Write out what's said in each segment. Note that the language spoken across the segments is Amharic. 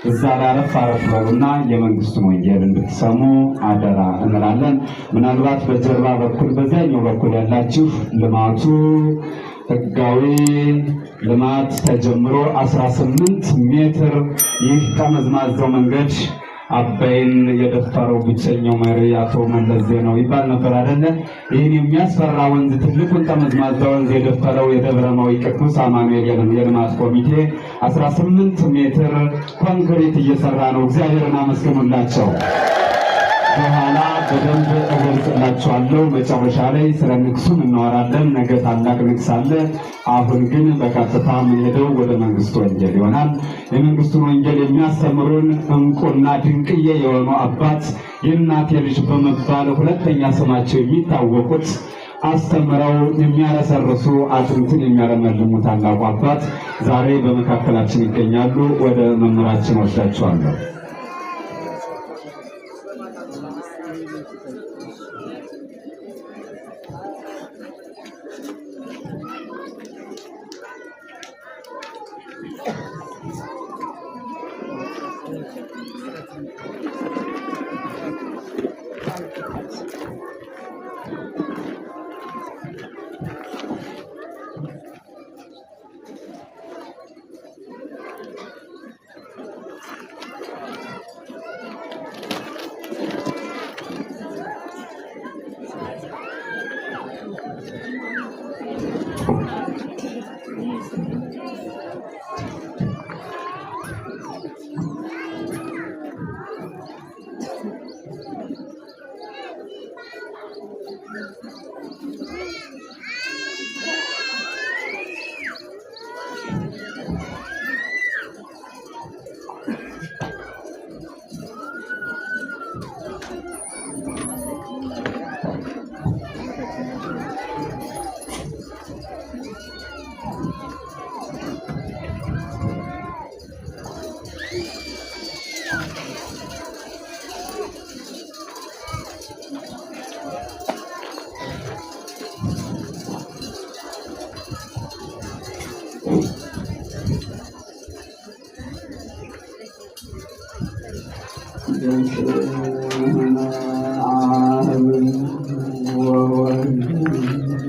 እዛ ላይ አረፍ በሉና የመንግስቱን ወንጌል እንድትሰሙ አደራ እንላለን። ምናልባት በጀርባ በኩል በዛኛው በኩል ያላችሁ ልማቱ ህጋዊ ልማት ተጀምሮ 18 ሜትር ይህ ጠመዝማዛው መንገድ አባይን የደፈረው ብቸኛው መሪ አቶ መለስ ዜናዊ ይባል ነበር አይደለ? ይህን የሚያስፈራ ወንዝ ትልቁን ጠመዝማዛ ወንዝ የደፈረው የደብረማዊ ቅዱስ አማኑኤል የልማት ኮሚቴ 18 ሜትር ኮንክሪት እየሰራ ነው። እግዚአብሔርን አመስግኑላቸው። በኋላ በደንብ እገልጽላችኋለሁ። መጨረሻ ላይ ስለ ንግሱን እናወራለን። ነገ ታላቅ ንግስ አለ። አሁን ግን በቀጥታ የምንሄደው ወደ መንግስቱ ወንጌል ይሆናል። የመንግስቱን ወንጌል የሚያስተምሩን እንቁና ድንቅዬ የሆኑ አባት የእናቴ ልጅ በመባል ሁለተኛ ስማቸው የሚታወቁት አስተምረው የሚያረሰርሱ አጥንትን የሚያለመልሙ ታላቁ አባት ዛሬ በመካከላችን ይገኛሉ። ወደ መምህራችን ወስዳችኋለሁ።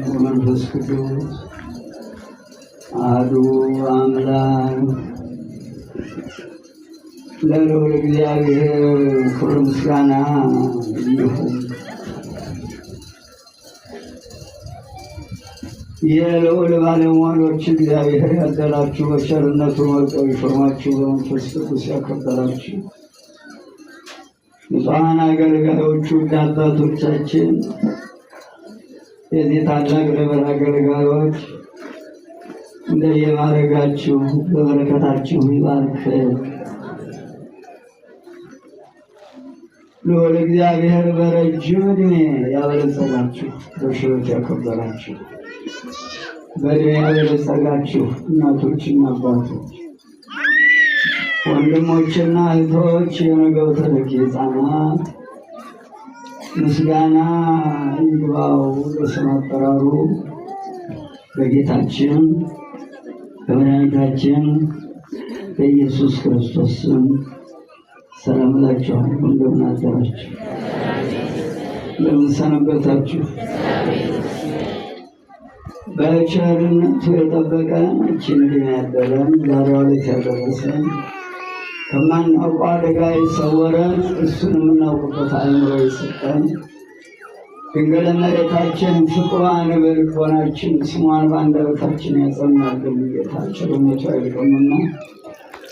ወመንፈስ ቅዱስ አሐዱ አምላክ ለልዑል እግዚአብሔር ክብር ምስጋና ይሁን። የልዑል ባለሟሎች እግዚአብሔር ያደላችሁ በቸርነቱ መርጦ ይሾማችሁ በመንፈስ ቅዱስ ያከበራችሁ ንጹሐን አገልጋዮቹ አባቶቻችን የዚህ ታላቅ ደብር አገልጋዮች እንደየማዕረጋችሁ በበረከታችሁ ይባርክ። ልዑል እግዚአብሔር በረጅም ዕድሜ ያበለጸጋችሁ፣ በሕይወት ያከበራችሁ፣ በዕድሜ ያበለጸጋችሁ እናቶችና አባቶች፣ ወንድሞችና እህቶች፣ የነገው ተተኪ ሕፃናት ምስጋና ይግባው ለስም አጠራሩ በጌታችን በመድኃኒታችን በኢየሱስ ክርስቶስ ስም ሰላም እላችኋለሁ። እንደምን አደራችሁ? እንደምን ሰነበታችሁ? በቸርነቱ የጠበቀን እችን ዕድሜ ያደለን ዛሬዋ ዕለት ያደረሰን ከማናውቀው አደጋ የሰወረን እሱን የምናውቅበት አእምሮ የሰጠን ድንግል እመቤታችን ፍቅሯን በልቦናችን ስሟን በአንደበታችን ያጸናልን ጌታ ቸርነቱ አይልቀምና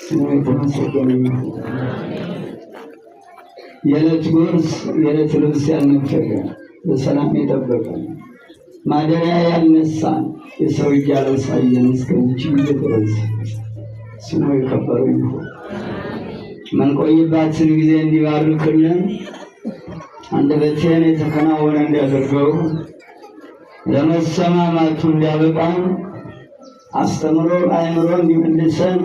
ስሙ የተመሰገነ ይሁን። የዕለት ጉርስ የዕለት ልብስ ያልነፈገን በሰላም የጠበቀን ማደሪያ ያልነሳን የሰው እጅ ያላሳየን እስከዚች ጊዜ ድረስ ስሙ የከበረው ይሁን። መንቆይባትን ጊዜ እንዲባርክልን አንደበቴን የተከናወነ እንዲያደርገው ለመሰማማቱ እንዲያበቃን አስተምሮ አእምሮ እንዲመልሰን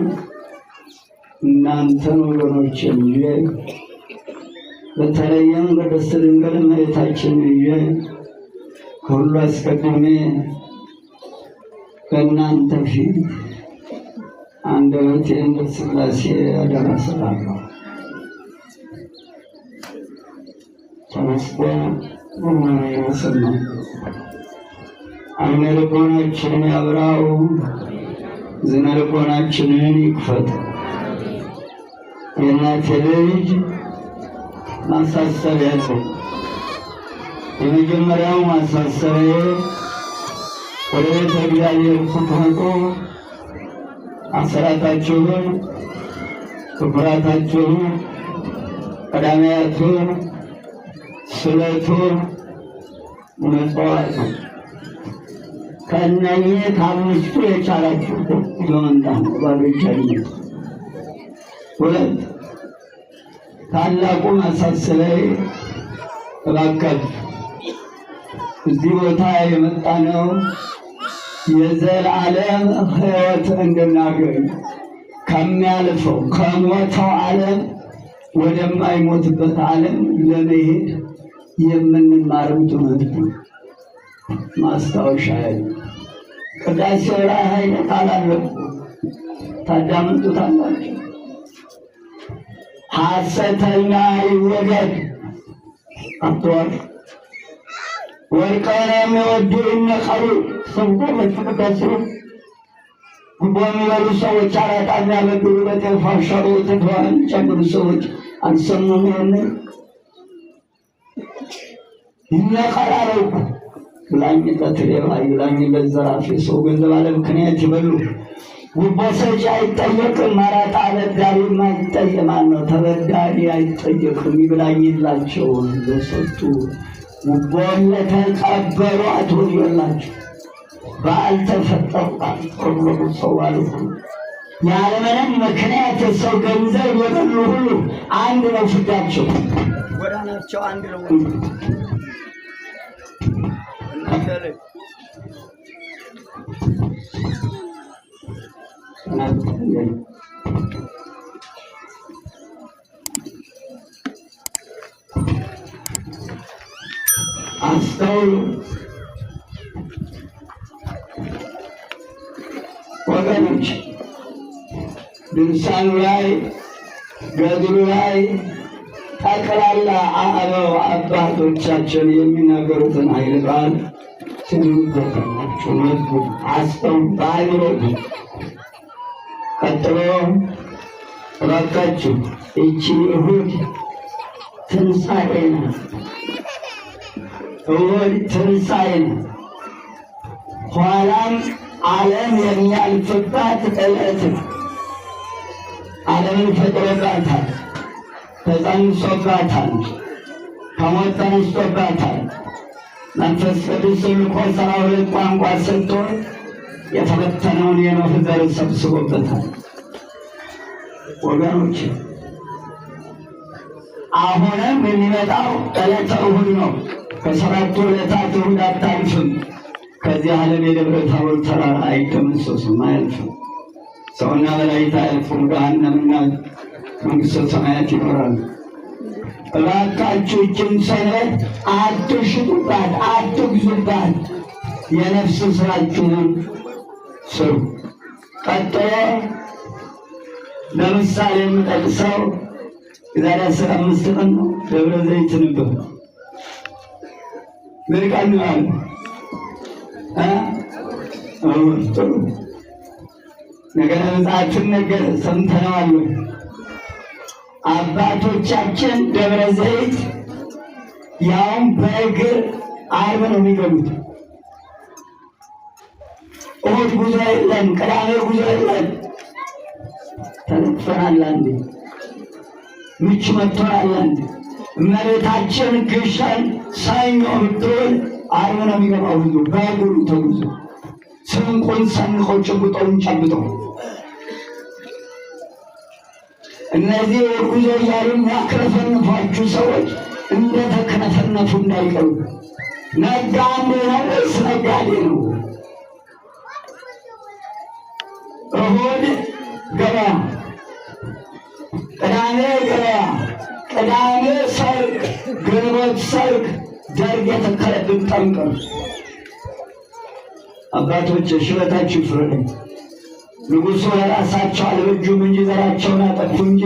እናንተን ወገኖችን ይዤ በተለይም ቅድስት ድንግል እመቤታችን ይዤ ከሁሉ አስቀድሜ በእናንተ ፊት አንደበቴን በሥላሴ አደራ እሰጣለሁ። ተመስገን ይመስል ነው። ዓይነ ልቦናችንን ያብራው፣ ዝነ ልቦናችንን ይክፈት። የእናቴ ልጅ ማሳሰቢያ ነው። የመጀመሪያው ማሳሰቢያ ወደ ቤተ እግዚአብሔር ስትመጡ አስራታችሁን፣ ትኩራታችሁን፣ ቀዳማያቱን፣ ስለቱን፣ ምጽዋቱን ከእነኚህ ከአምስቱ የቻላችሁትን ለመምጣት ነው። ባዶ ይቻላል። ሁለት ታላቁ ማሳሰቢያ እባካችሁ እዚህ ቦታ የመጣ ነው የዘላለም ሕይወት እንድናገኝ ከሚያልፈው ከሞተው ዓለም ወደማይሞትበት ዓለም ለመሄድ የምንማረው ትምህርት ማስታወሻ ያለ ቅዳሴው ላይ ኃይለ ቃል አለው። ታዳምጡታላችሁ። ሐሰተኛ ይወገድ አትዋሹ፣ ወርቅን የሚወዱ ይነቀሉ። ሰምታችሁ ቅዳሴው ጉቦ የሚበሉ ሰዎች፣ አራጣ የሚያበድሩ፣ በጤፍ አሻሮ ትተዋል የሚጨምሩ ሰዎች አልሰሙም? ይሆንን ይነቀላሉ። ይብላኝለት ሌባ፣ ይብላኝለት ዘራፊ፣ ሰው ገንዘብ አለ ምክንያት ይበሉ። ጉቦ ሰጪ አይጠየቅም፣ አራጣ አበዳሪም አይጠየማል ነው ተበዳሪ አይጠየቅም። ይብላኝላቸው ለሰጡ ጉቦን ለተቀበሉ አትወዮላቸው። ባልተፈጠሩባት ቆርቆሮ ሰው አልኩ። ያለምንም ምክንያት የሰው ገንዘብ የበሉ ሁሉ አንድ ነው ፍዳቸው፣ ጎዳናቸው አንድ ነው። አስተውሉ ወገኖች። ድርሳኑ ላይ ገድሉ ላይ ጠቅላላ አበው አባቶቻችን የሚናገሩትን ኃይለ ቃል ትንበታችሁ መዝጉ አስተውሉ በአእምሮ። ቀጥሎ እባካችሁ ይቺ እሑድ ትንሣኤ ናት። እሑድ ትንሣኤ ናት። ኋላም ዓለም የሚያልፍባት ዕለት ነው። ዓለምን ፈጥሮባታል፣ ተጸንሶባታል፣ ከሞት ተነስቶባታል። መንፈስ ቅዱስ ልኮ 12 ቋንቋ ሰጥቶ የተበተነውን የኖህ ዘር ሰብስቦበታል። ወገኖች አሁንም የሚመጣው ዕለተ እሑድ ነው። ከሰባቱ ዕለታት እሑድ አታልፍም። ከዚህ ዓለም የደብረ ታቦር ተራራ አይደመሰሱም፣ አያልፍም። ሰውና መላእክት አያልፉም። ገሃነምና መንግሥተ ሰማያት ይኖራሉ። እባካችሁ ይህችን ሰንበት አትሽጡባት፣ አትግዙባት። የነፍስ ስራችሁን ስሩ። ቀጥሎ ለምሳሌ የምጠቅሰው የዛሬ 15 ቀን ነው። ደብረ ዘይት ነበር። ምን ቀን ነው አለ? ጥሩ ነገረ ምጽአትን ነገር ሰምተነዋል። አባቶቻችን ደብረ ዘይት ያውም በእግር ዓርብ ነው የሚገቡት። እሑድ ጉዞ የለም፣ ቅዳሜ ጉዞ የለም። ተነጥፈናል። አንዴ ምች መጥቶናል። አንዴ እመቤታችን ግሸን ሰኞ ብትውል ዓርብ ነው የሚገባው። ብዙ በእግሩ ተጉዞ ስንቁን ሰንቀው ጭብጠውን ጨብጠው እነዚህ ጉዞ እያሉ የሚያክረፈንፏችሁ ሰዎች እንደተከነፈነፉ እንዳይቀሩ። ነጋዴ ነው ወይስ ነጋዴ ነው? እሑድ ገበያ፣ ቅዳሜ ገበያ፣ ቅዳሜ ሰርግ፣ ግንቦት ሰርግ፣ ደርግ የተከለብን ጠንቅር። አባቶች ሽበታችሁ ፍረዱ። ንጉሡ የራሳቸው አልበጁም እንጂ ዘራቸውን አጠፉ እንጂ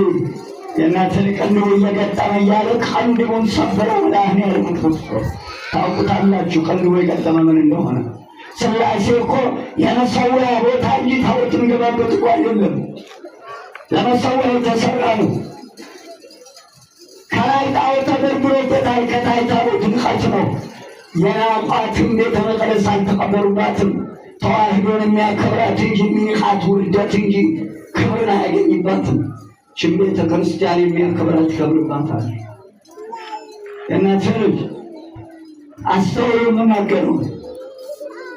የእናትን ቅንድቡ እየገጠመ እያለ ቅንድቡን ሰበረው መድኃኒዓለም ክርስቶስ። ታውቁታላችሁ ቅንድቡ የገጠመ ምን እንደሆነ። ሥላሴ እኮ የመሰዊያ ቦታ እንጂ ታቦት የሚገባበት እኮ አይደለም። ለመሰዊያ የተሰራ ነው። ከላይ ጣዖት ተደርድሮበታል፣ ከታይ ታቦት ንቀት ነው። የናቋትም ቤተ መቅደስ አልተቀበሩባትም። ተዋህዶን የሚያከብራት እንጂ የሚንቃት ውርደት እንጂ ክብርን አያገኝባትም። ችን ቤተ ክርስቲያን የሚያከብራት ይከብርባታል። የእናንተ ልጅ አስተውሎ የምናገሩ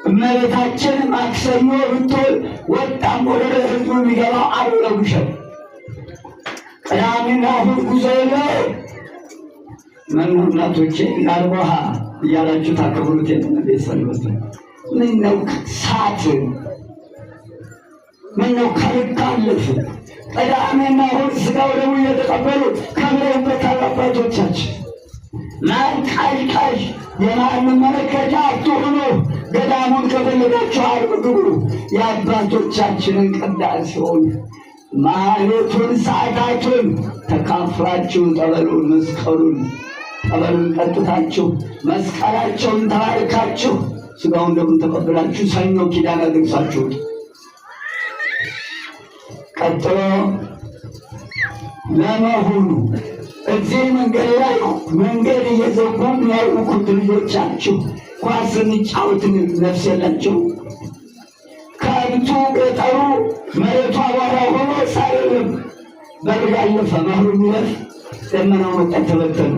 እመቤታችን ማክሰኞ ብትውል ወጣም ወደ ህዝቡ የሚገባው ዓርብ ነው ውሸት። ቅዳሜና እሑድ ጉዞ የለው። ምነው እናቶቼ ላልቦሃ እያላችሁ ታከብሩት ቤት ሰንበት ምነው ሳት ምነው ከልክ አለፍ። ቅዳሜና እሑድ ሥጋው ደግሞ እየተቀበሉ ከብረውበታል አባቶቻችን። ማንቃዥቃዥ የማንም መለከቻ አትሁኑ። ገዳሙን ከፈለጋችሁ ዓርብ ግቡ። የአባቶቻችንን ቅዳሴውን ማህሌቱን ሰዓታቱን ተካፍራችሁ ጠበሉን መስቀሉን ጠበሉን ጠጥታችሁ መስቀላቸውን ተባርካችሁ ሥጋውን ደግሞ ተቀብላችሁ ሰኞ ኪዳን አድርሳችሁት ቀጥሎ ለመሆኑ እዚህ መንገድ ላይ መንገድ እየዘጉ የሚያውቁት ልጆቻችሁ ኳስ እንጫወትን ነፍስ የላቸው። ከብቱ ገጠሩ መሬቱ አቧራ ሆኖ ሳይልም በርጋ አለፈ መህሩ የሚለፍ ደመናው መጣ ተበተኑ።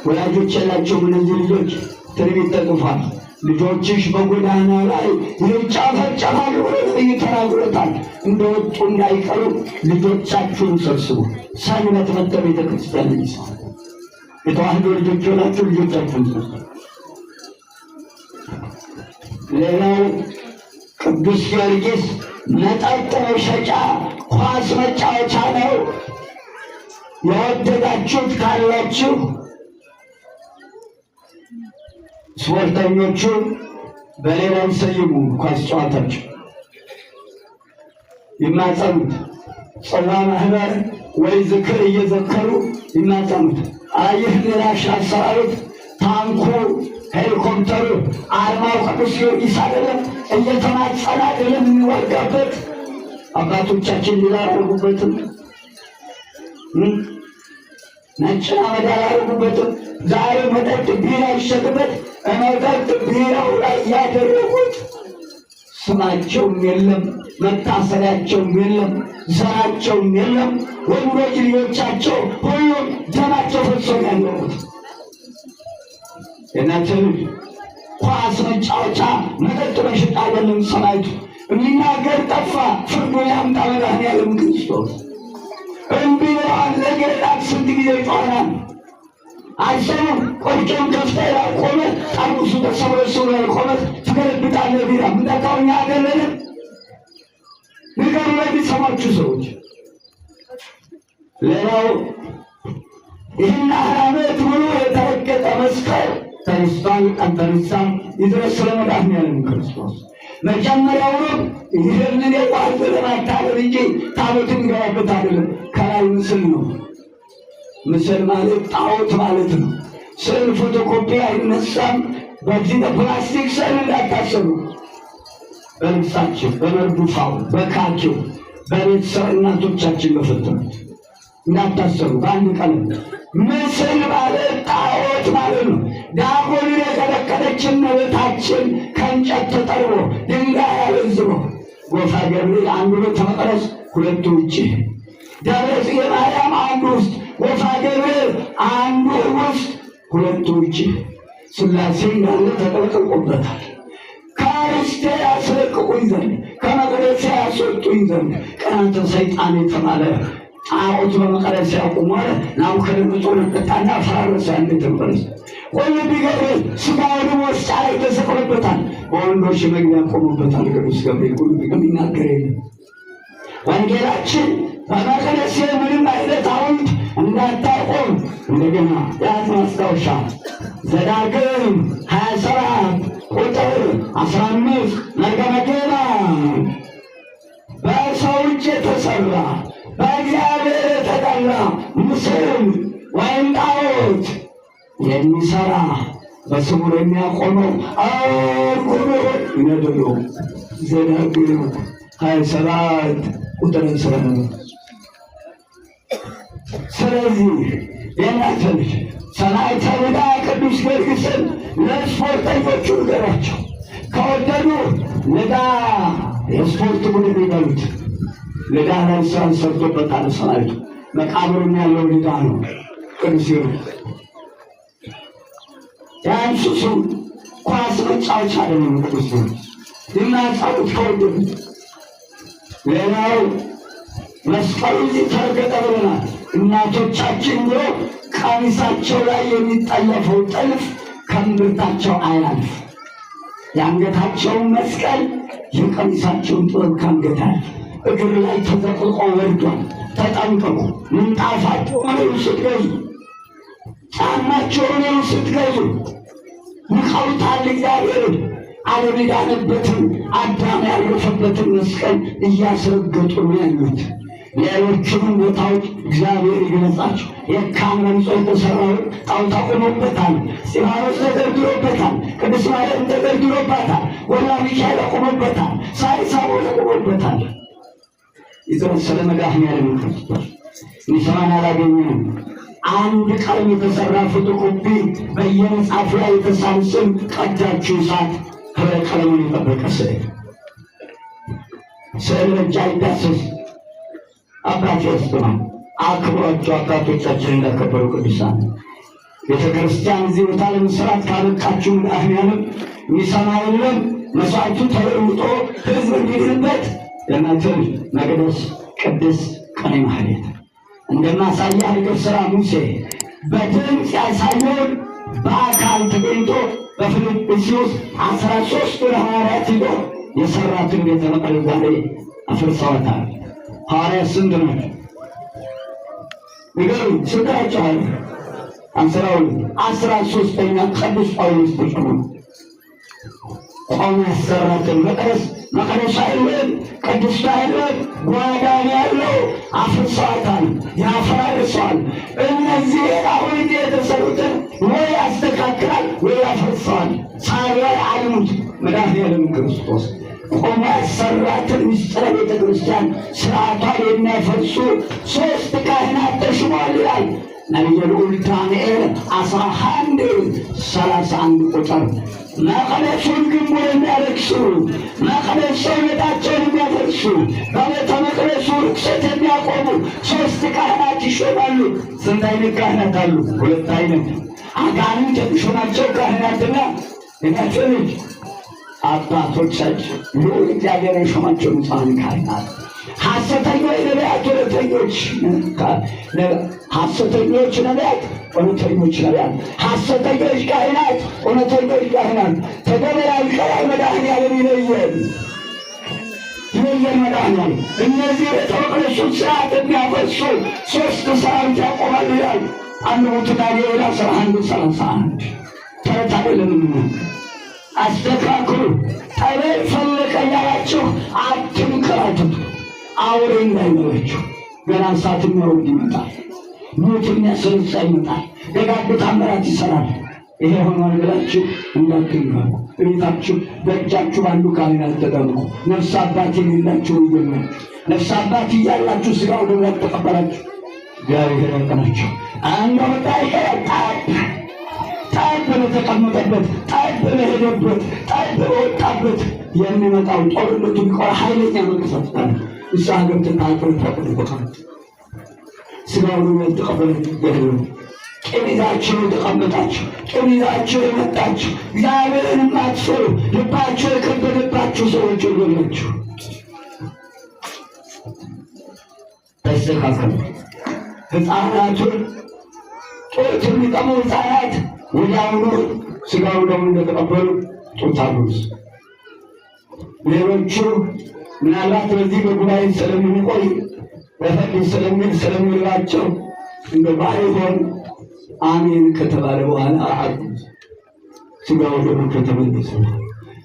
ወላጆች የላቸውም እነዚህ ልጆች። ትንቢት ተጽፏል። ልጆችሽ በጎዳና ላይ ይጨፈጨፋሉ ብሎ ነቢዩ ተናግሮታል። እንደወጡ እንዳይቀሩ ልጆቻችሁን ሰብስቡ። ሰንበት መጥተው ቤተ ክርስቲያን ይሰሩ። የተዋህዶ ልጆች ሆናችሁ ልጆቻችሁን ሰብስቡ። ሌላው ቅዱስ ጊዮርጊስ መጠጥ መሸጫ ኳስ መጫወቻ ነው። የወደዳችሁት ካላችሁ ስፖርተኞቹ በሌላው ሰይሙ። ኳስ ጨዋታቸው ይማጸኑት። ጽዋ ማህበር ወይ ዝክር እየዘከሩ ይማጸኑት። ይህ ሌላሽ አሰራሩት። ታንኩ ሄሊኮፕተሩ አርማው ቅዱስ ጊዮርጊስ አይደለም? እየተማጸነ አይደለም የሚዋጋበት? አባቶቻችን ሊላረጉበትም ነጭና መዳ ያደረጉበትም። ዛሬ መጠጥ ቢራ ይሸጥበት መጠጥ ቢራው ላይ ያደረጉት ስማቸውም የለም፣ መታሰሪያቸውም የለም፣ ዘራቸውም የለም። ወንዶች ልጆቻቸው ሁሉም ደማቸው ፈሶ ያለቁት። የእናንተ ልጅ ኳስ መጫወቻ መጠጥ መሸጥ አይደለም። ሰማይቱ የሚናገር ጠፋ። ፍርዱን ያምጣ መድኃኒዓለም ክርስቶስ። እምቢ ብለዋል። ለጌጣት ስንት ጊዜ ጮኸናል። አይሰሙም። ቆርጮን ከፍተህ ያቆመ ጠርሙሱ ተሰብረው ያቆመ ትገለብጣለህ። ቢራ ምንጠጣው እኛ አይደለንም? ንገሩ ለሚሰማችሁ ሰዎች። ሌላው ይህን ዓመት ሙሉ የተረገጠ መስቀል ተነስቷል፣ አልተነሳም ይድረስ ለመድኃኒዓለም ክርስቶስ። መጀመሪያውንም ይህንን የቋርጥ ለማታለል እንጂ ታቦት የሚገባበት አይደለም። ከላይ ምስል ነው። ምስል ማለት ጣዖት ማለት ነው። ስዕል ፎቶኮፒ አይነሳም። በዚህ በፕላስቲክ ስዕል እንዳታሰሩ። በልብሳችን በመርዱፋው በካኪው በቤተሰብ እናቶቻችን በፈተኑት እንዳታሰሩ። በአንድ ቀለም ምስል ማለት ጣዖት ማለት ነው። ዳጎንን የከለከለችን እመቤታችን ከእንጨት ተጠርቦ ድንጋይ ያለዝቦ ጎፋ ገብርኤል አንዱ ቤተ መቅደስ ሁለቱ ውጭ፣ ደብረ ጽጌ ማርያም አንዱ ውስጥ፣ ጎፋ ገብርኤል አንዱ ውስጥ ሁለቱ ውጭ ሥላሴ እንዳለ ተጠቅቆበታል። ከርስቴ ያስለቅቁኝ ዘንድ ከመቅደሴ ያስወጡኝ ዘንድ ቀናንተ ሰይጣን የተባለ ጣዖት በመቅደስ ያቆሟል። ናቡከደነፆር መጣና ፈራረሰ። ቤተ መቅደስ ወልድ ገብርኤል ሥጋውን ወስጫ ላይ ተሰቅሎበታል። በወንዶች መግቢያ ቆሞበታል። ቅዱስ ገብርኤል ሁሉ የሚናገር የለም። ወንጌላችን በመቅደስ ምንም አይነት ሐውልት እንዳታቆም እንደገና ያዝ ማስታወሻ ዘዳግም 27 ቁጥር 15 መርገመ ገና የተጠራ በእግዚአብሔር የተጠራ ምስል ወይም ጣዖት የሚሰራ በስውር የሚያቆመው አርጉዶ ይነድሉ። ዘዳግም 27 ቁጥር 11። ስለዚህ የእናንተ ልጅ ሰማዕተ ልዳ ቅዱስ ጊዮርጊስን ለስፖርተኞቹ ንገሯቸው። ከወደዱ ልዳ የስፖርት ቡድን ይበሉት። ልዳ ላይ ስራን ሰርቶበታል ሰማዕቱ። መቃብሩም ያለው ልዳ ነው። ቅዱስ ጊዮርጊስ ያንሱሱ ኳስ መጫወቻ አይደለም። ቅዱስ ጊዮርጊስ የሚያጫውት ከወደዱ። ሌላው መስቀሉ ተረገጠ ብለናል። እናቶቻችን ብሎ ቀሚሳቸው ላይ የሚጠለፈው ጥልፍ ከእምብርታቸው አያልፍ። የአንገታቸውን መስቀል የቀሚሳቸውን ጥበብ ከአንገታል እግር ላይ ተዘቅዝቆ ወርዷል። ተጠንቀቁ። ምንጣፋችሁን ስትገዙ፣ ጫማችሁን ስትገዙ ንቀውታል እግዚአብሔርን። ዓለም የዳነበትን አዳም ያረፈበትን መስቀል እያስረገጡ ነው ያሉት። ሌሎቹንም ቦታዎች እግዚአብሔር ይገለጻቸው። የካህን መንጾ የተሰራውን ጣዖት አቁሞበታል። እስጢፋኖስ ተደርድሮበታል። ቅዱስ ማርያም ተደርድሮባታል። ወላ ሚካኤል አቁሞበታል። ሳይሳቦን አቁሞበታል። የተወሰነ መድኃኔዓለም ክርስቶስ ሚሰማን አላገኘንም። አንድ ቀለም የተሰራ ፎቶኮፒ በየመጽሐፉ ላይ የተሳለ ስም ቀዳችሁ እሳት ህብረ ቀለሙን የጠበቀ ስዕል በእጅ አይዳሰስ። አባት ያስተማር አክብሯቸው። አባቶቻችን እንዳከበሩ ቅዱሳን ቤተክርስቲያን እዚህ ቦታ ለመስራት ካበቃችሁ መድኃኔዓለም የሚሰማ የለም። መስዋዕቱ ተለውጦ ህዝብ እንዲድንበት ለማተር መቅደስ ቅድስ ቀኔ ማህሌት እንደማሳያ አድርገው ስራ ሙሴ በድምፅ ያሳየውን በአካል ተገኝቶ በፊልጵስዩስ 13 ሐዋርያት ሂዶ የሰራትን ቤተ መቅደስ ዛሬ አፍርሰዋታል። ሐዋርያት ስንት ናቸው? ንገሩ። ስንት ናቸው? 13ኛ ቅዱስ ጳውሎስ ተሾመ። ቆሞ ያሰራትን መቅደስ አይደለም፣ ቅድስት አይደለም፣ ጓዳን ያለው አፍርሰዋታል፣ ያፈራርሰዋል። እነዚህ አሁን የተሰሩትን ወይ ያስተካክላል ወይ ያፈርሰዋል። ሳይላይ አልሙት መድኃኔዓለም ክርስቶስ ቆሞ ያሰራትን ምስጢረ ቤተ ክርስቲያን ስርዓቷ የሚያፈርሱ 3 ካህናት ተሾመዋል ይላል ነቢየ ልዑል ዳንኤል 11:31 ቁጥር። መቅደሱን ግንቡን የሚያረክሱ፣ መቅደስ ሰውነታቸውን የሚያፈርሱ፣ በቤተ መቅደሱ ርክሰት የሚያቆሙ 3 ካህናት ይሾማሉ። ስንት አይነት ካህናት አሉ? 2 አይነት። አጋንንት የሚሾማቸው ካህናትና የናቸልጅ አባቶቻችን ልዑል እግዚአብሔር የሾማቸው ንጹሐን ካህናት። ሐሰተኞች ነቢያት፣ ሐሰተኞች ነቢያት፣ እውነተኞች ነቢያት፣ ሐሰተኞች ካህናት፣ እውነተኞች ካህናት። ተገበያይቀራል መድኃኔዓለም ይለየን መድኃኔዓለም። እነዚህ ቤተ መቅደሱን ስርዓት የሚያፈርሱ 3 ሰራዊት ያቆማሉ ይላል አንደበቱ ዳንኤል 11:31። ተረት አይደለም። አስተካክሉ። ጠበል ፈለቀ እያላችሁ አትንከራተቱ። አውሬ እንዳይኖራችሁ። ገና እሳት የሚያወርድ ይመጣል። ሞት የሚያስነሳ ይመጣል። ደጋግ ታምራት ይሰራል። ይሄ ሆኗል ብላችሁ እንዳትንገሩ። ቤታችሁ በእጃችሁ ባሉ ካህናት ተጠብቁ። ነፍስ አባት የሌላችሁ ይገኛል። ነፍስ አባት እያላችሁ ስጋው ደግሞ ያልተቀበላችሁ እግዚአብሔር ያቀናችሁ። አንድ ወጣ ጣብ በተቀመጠበት፣ ጣብ በሄደበት፣ ጣብ በወጣበት የሚመጣው ጦርነቱ ቢቆር ኃይለኛ መቅሰፍት ነው። እሱ ሀገር ትናገር ተቆጥቆታል። ስጋውን ያልተቀበላችሁ ገደሉ። ቂም ይዛችሁ የተቀመጣችሁ፣ ቂም ይዛችሁ የመጣችሁ፣ እግዚአብሔርን የማትፈሩ ልባችሁ የከበደባችሁ ሰዎች ሁላችሁ ተስተካከሉ። ሕፃናቱን ጡት የሚጠሙ ሕፃናት ወዲያውኑ ስጋው ደግሞ እንደተቀበሉ ጡት አሉስ። ሌሎቹ ምናልባት በዚህ በጉባኤ ስለምንቆይ በፈድ ስለሚላቸው እንደ ባይሆን አሜን ከተባለ በኋላ አቁም። ስጋው ደግሞ ከተመለሰ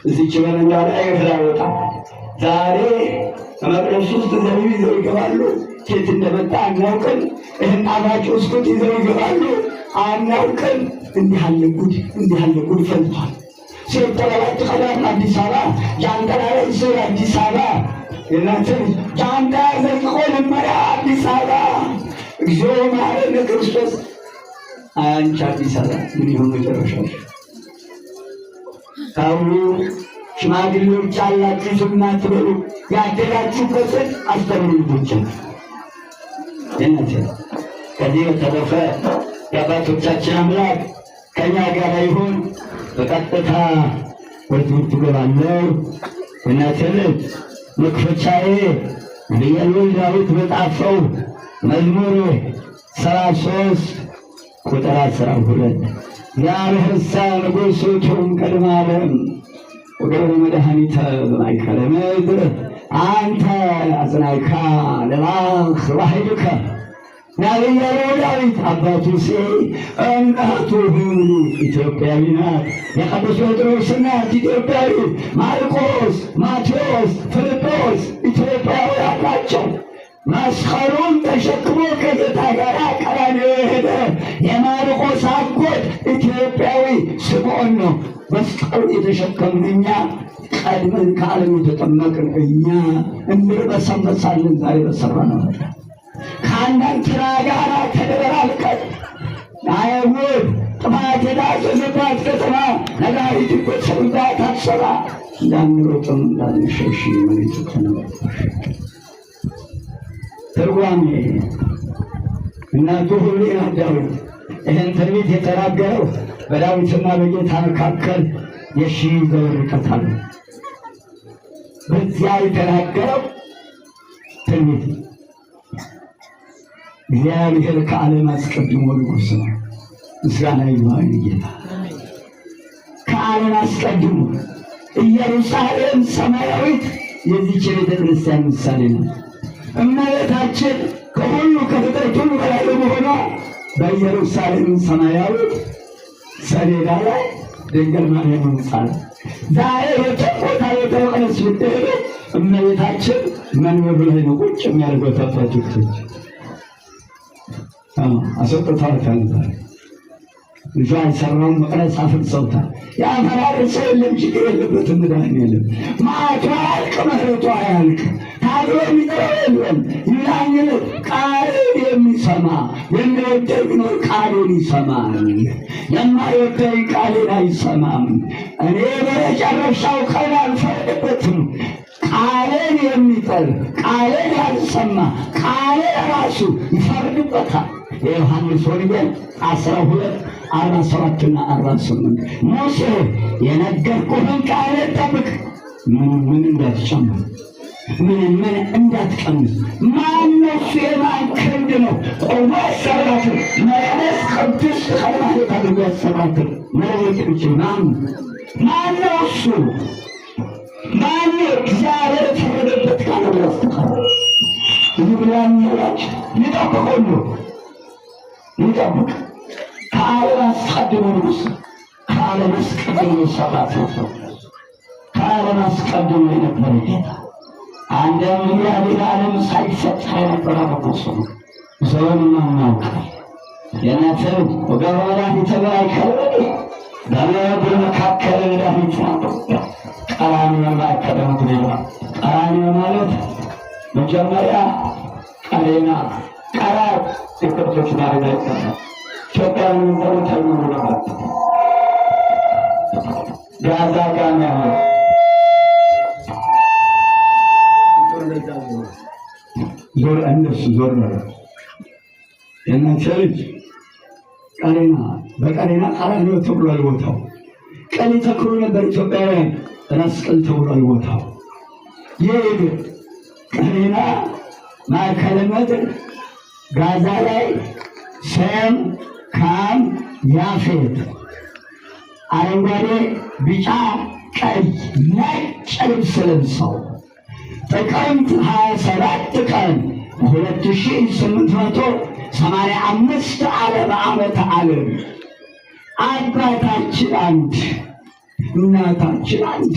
እዚች በረንዳ ላይ አይወጣ። ዛሬ መቅደስ ውስጥ ዘቢብ ይዘው ይገባሉ። ኬት እንደመጣ አናውቅም። ይህን ጣፋጭ ብስኩት ይዘው ይገባሉ። አናውቅም። እንዲህ ያለ ጉድ ፈልቷል። ሴት ተለባት ቀዳም አዲስ አበባ ጃንጥላ ይዘው አዲስ አበባ የእናንተን ጃንጥላ ዘርቆ ልመሪያ አዲስ አበባ እግዚኦ መሐረነ ክርስቶስ። አንቺ አዲስ አበባ ምን ይሆን መጨረሻሽ? ታውሉ ሽማግሌዎች አላችሁ ዝም አትበሉ። ያደጋችሁበትን አስተምሩ ልጆችን። ከዚህ በተረፈ የአባቶቻችን አምላክ ከእኛ ጋር ይሁን። በቀጥታ ወደ ትምህርቱ እገባለሁ። እናቴ ልጅ መክፈቻዬ ልየሉል ዳዊት በጻፈው መዝሙር 73 ቁጥር 12 ያርህሳ ንጉሥ ቱም ቅድመ ዓለም ወገብረ መድኃኒተ በማእከለ ምድር አንተ አጽናዕካ ለባህ ዋሕድከ ነቢየ ዳዊት አባቱ እናቱ ኢትዮጵያዊ ናት። የቅዱስ ጴጥሮስ እናት ኢትዮጵያዊ፣ ማርቆስ፣ ማቴዎስ፣ ፊልጶስ ኢትዮጵያውያን ናቸው። መስቀሉን ተሸክሞ ከጌታ ጋር ቀራንዮ የሄደ የማርቆስ አጎት ኢትዮጵያዊ ስምዖን ነው። መስቀሉን የተሸከምን እኛ ቀድመን ከዓለም የተጠመቅን እኛ እንርመሰመሳለን። ዛሬ በሰራነው ከአንዳንትና ጋር ተደበላልቀን አይሁድ ጥፋት የዳሰሰባት ከተማ ነጋሪት በሰውዳት አሰራ እንዳንሮጥም እንዳንሸሽ መሬቱ ተነበርባሽ። ትርጓሜ እናቱ ሁሌና ዳዊት ይህን ትንቢት የተናገረው በዳዊትና በጌታ መካከል የሺህ ዘመን ርቀት አለ። በዚያ የተናገረው ትንቢት እግዚአብሔር ከዓለም አስቀድሞ ንጉሥ ነው። ምስጋና ይግባው ጌታ። ከዓለም አስቀድሞ ኢየሩሳሌም ሰማያዊት የዚህች ቤተ ክርስቲያን ምሳሌ ነው። እመቤታችን ከሁሉ ከፍጥረት ሁሉ በላይ በመሆኗ በኢየሩሳሌም ሰማያዊት ሰሌዳ ላይ ድንግል ማርያም ምሳሌ። ዛሬ የተቆጣ የተወቀነስ ብትሄዱ እመቤታችን መንበሩ ላይ ነው ቁጭ የሚያደርገው። ተፈቶች አስወጥተዋታል። ልጇ የሰራውን መቅደስ አፍርሰውታል። ያፈራረሰው የለም፣ ችግር የለበትም፣ መድኃኒዓለም መዓቱ አያልቅ፣ ምሕረቱ አያልቅ፣ ታግሎ የሚጠራው የለም። ይላኝነት ቃልን የሚሰማ የሚወደኝ ቢኖር ቃሌን ይሰማል፣ የማይወደኝ ቃሌን አይሰማም። እኔ በመጨረሻው ቀን አልፈርድበትም። ቃሌን የሚጠል ቃሌን ያልሰማ ቃሌን ራሱ ይፈርድበታል። የዮሐንስ ወንጌል 12:47 እና 48 ሙሴ የነገርኩህን ቃሌን ጠብቅ፣ ምን እንዳትጨምር፣ ምን እንዳትቀንስ። ማነው እሱ? የማን ክንድ ነው ቆሞ ያሰራትን መቅደስ ቅድስት ሃይማኖት አድርጎ ያሰራትን መለወጥ የሚችል ማነው እሱ? ማነው? እግዚአብሔር የፈረደበት ቃል በስተቀር ይብላኛላች ይጠብቁሉ ይጠብቅ። ከዓለም አስቀድሞ ንጉሥ፣ ከዓለም አስቀድሞ ሰባት ነው። ከዓለም አስቀድሞ የነበረ ጌታ አንድም እግዚአብሔር ዓለም ሳይፈጠር የነበረ ንጉሥ ነው። ዘመኑን አናውቅም። የእናትህ ወገን መድኃኒተ በማእከለ በምድር መካከል መድኃኒት ነው። ቀራንዮ በማእከለ ምድር ይላል። ቀራንዮ ማለት መጀመሪያ ቀሬና ቀራት የከብቶች ማረፊያ ይባላል። ኢትዮጵያን የሚዘሩት ማለት ጋዛ ጋና ዞር እነሱ ዞር ነው የእናንተ ልጅ ቀሬና በቀሬና ቀራንዮ ተብሏል ቦታው። ቀን ተክሉ ነበር ኢትዮጵያውያን ራስ ቅል ተብሏል ቦታው። ይህ ቀሬና ማእከለ ምድር ጋዛ ላይ ሴም፣ ካም፣ ያፌት አረንጓዴ፣ ቢጫ፣ ቀይ፣ ነጭ ልብስ ለብሰው ጥቅምት 27 ቀን 2885 ዓመተ ዓለም አባታችን አንድ እናታችን አንድ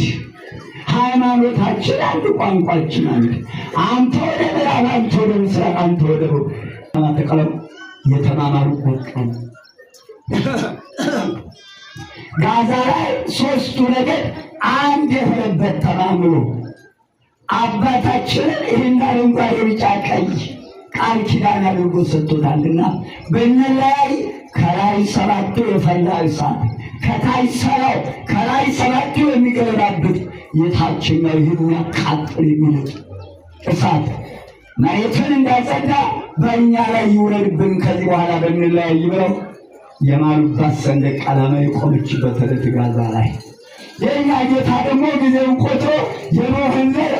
ሃይማኖታችን አንድ፣ ቋንቋችን አንድ። አንተ ወደ ምዕራብ፣ አንተ ወደ ምስራቅ፣ አንተ ወደ ሩቅ ተቀለው የተማማሩበት ቀን ጋዛ ላይ ሦስቱ ነገድ አንድ የሆነበት ተማምሎ አባታችንን ይህን አረንጓዴ ቢጫ ቀይ ቃል ኪዳን አድርጎ ሰጥቶታልና ብንለያይ ከላይ ሰባቱ የፈላ እሳት ከታች ሰራው ከላይ ሰባቱ የሚገለባብጥ የታችኛው የሚያቃጥል የሚልጥ እሳት መሬትን እንዳጸዳ በእኛ ላይ ይውረድብን ከዚህ በኋላ ብንለያይ ብለው የማሉባት ሰንደቅ ዓላማ የቆመችበት ዕለት ጋዛ ላይ የእኛ ጌታ ደግሞ ጊዜውን ቆጥሮ የኖህን ዘር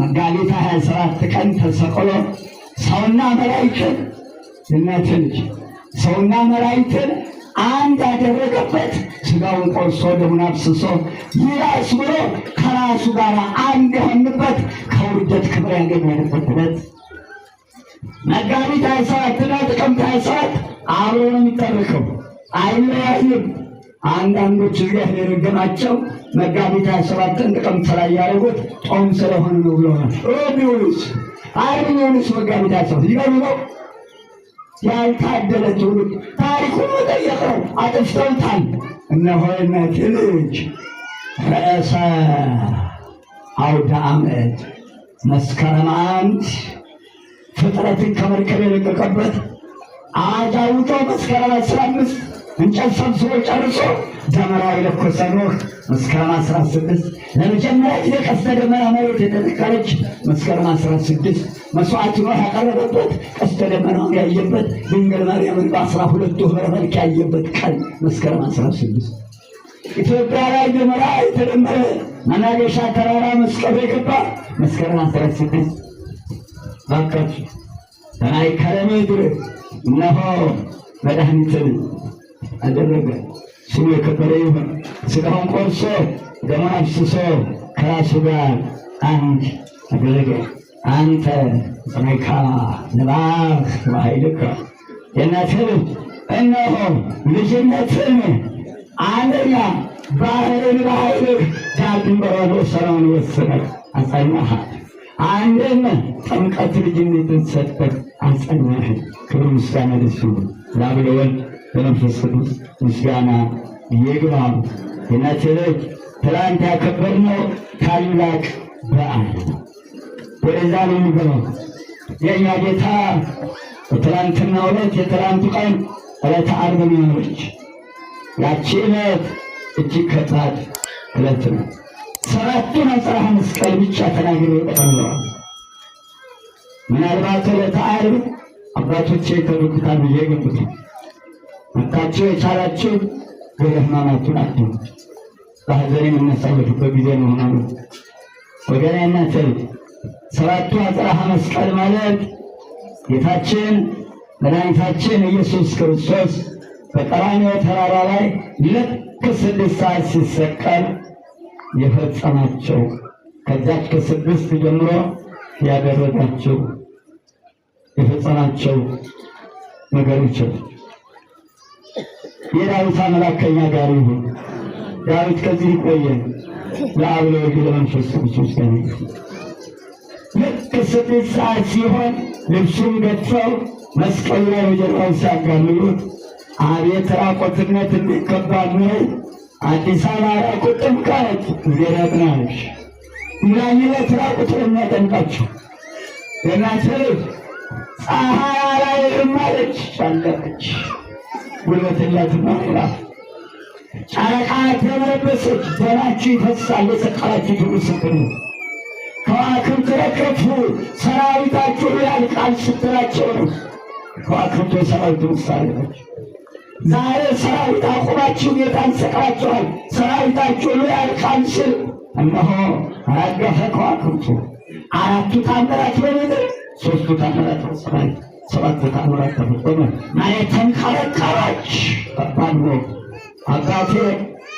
መጋቢት 27 ቀን ተሰቅሎ ሰውና መላእክትን እናት ልጅ ሰውና መላእክትን አንድ ያደረገበት ሥጋውን ቆርሶ ደሙን አፍስሶ ይራስ ብሎ ከራሱ ጋር አንድ የሆንበት ከውርደት ክብር ያገኘንበት ዕለት መጋቢት 27ና ጥቅምት 27 አብሮ ነው የሚጠርቀው፣ አይለያይም። አንዳንዶች እግዚአብሔር የረገማቸው መጋቢት 27ን ጥቅምት ላይ ያደረጉት ጦም ስለሆነ ነው ብለዋል። ሮቢውስ አይቢውስ መጋቢት 27 ይገሩ ነው። ያልታደለ ትውልድ ታሪኩን መጠየቀው አጥፍተውታል። እነሆ የእናቴ ልጅ ርዕሰ አውደ ዓመት መስከረም 1 ፍጥረትን ከመርከብ የለቀቀበት አዋጅ አውጆ መስከረም 15 እንጨት ሰብስቦ ጨርሶ ደመራ የለኮሰ ኖህ መስከረም 16 ለመጀመሪያ ጊዜ ቀስተ ደመና መሬት የተተከለች መስከረም 16 መስዋዕት ኖህ ያቀረበበት ቀስተ ደመናውን ያየበት ድንግል ማርያምን በ12 ኅብረ መልክ ያየበት ቀን መስከረም 16 ኢትዮጵያ ላይ ደመራ የተደመረ መናገሻ ተራራ መስቀል የገባ መስከረም 16 ባካችሁ በማእከለ ምድር እነሆ መድኃኒትን አደረገ። ስሙ የከበረ ይሁን። ሥጋውን ቆርሶ ደሙን አፍስሶ ከራሱ ጋር አንድ አደረገ። አንተ ጸናይካ ንባህ በኃይልከ የእናትህ ልጅ እነሆ ልጅነትን አንደኛ ባህርን በኃይልህ ዳር ድንበሯን ወሰነውን ወስነህ አጸናሃት። አንድም ጥምቀት ልጅነትን ሰጠህ አጸናህ። ክብር ምስጋና ለእሱ ለአብ ለወልድ ለመንፈስ ቅዱስ ምስጋና ይግባው። የእናትህ ልጅ ትላንት ያከበርነው ታላቅ በዓል ወደዛ ነው የሚገባው። የእኛ ጌታ በትላንትናው ዕለት የትላንቱ ቀን ዕለተ ዓርብ ነች። ያቺ ዕለት እጅግ ከባድ ዕለት ነው። ሰባቱን አጽራረ መስቀል ብቻ ተናግሬ እጠቅልለዋል። ምናልባት ዕለተ ዓርብ አባቶቼ ተረዱታል ብዬ ገምታለሁ። መጥታችሁ የቻላችሁ ግብረ ሕማማቱን አድርጉ። በሐዘን የምናሳልፍበት ጊዜ መሆኑ ወገናዬ ሰባቱ አጽራረ መስቀል ማለት ጌታችን መድኃኒታችን ኢየሱስ ክርስቶስ በቀራንዮ ተራራ ላይ ልክ 6 ሰዓት ሲሰቀል የፈጸማቸው ከዛች ከ6 ጀምሮ ያደረጋቸው የፈጸማቸው ነገሮች የዳዊት አምላክ ከእኛ ጋር ይሁን። ዳዊት ከዚህ ይቆየን። ለአብ ለወልድ ለመንፈስ ቅዱስ ምስጋና ይሁን። ልክ 6 ሰዓት ሲሆን ልብሱን ገፈው መስቀሉ ላይ በጀርባው ሲያጋልሉት አቤት ራቆትነት እንዴት ከባድ ነው! አዲስ አበባ ራቁት ጥምቀት ይረግናልሽ ላይለት ራቁት የሚያጠምቃችሁ የእናትህ ፀሐይ ላይ እማለች ጨለቀች ጉልበት የላትም ይላል። ጨረቃ ተመለበሰች ደማችሁ ይፈሳል የሰቀላችሁ ምስክር ነው። ከዋክብት ረገፉ ሰራዊታችሁ ያልቃል ስትላቸው ነው። ከዋክብት የሰራዊቱ ምሳሌ ናቸው። ዛሬ ሰራዊት አቁማችሁ ጌታን ሰቅላችኋል። ሰራዊታችሁ ያልቃል ሲል እነሆ ረገፈ ከዋክብቱ። 4ቱ ታምራት በምድር 3ቱ ታምራት በሰማይ 7ቱ ታምራት ተፈጸመ። መሬት ተንቀረቀረች። ከባድ ነው። አባቴ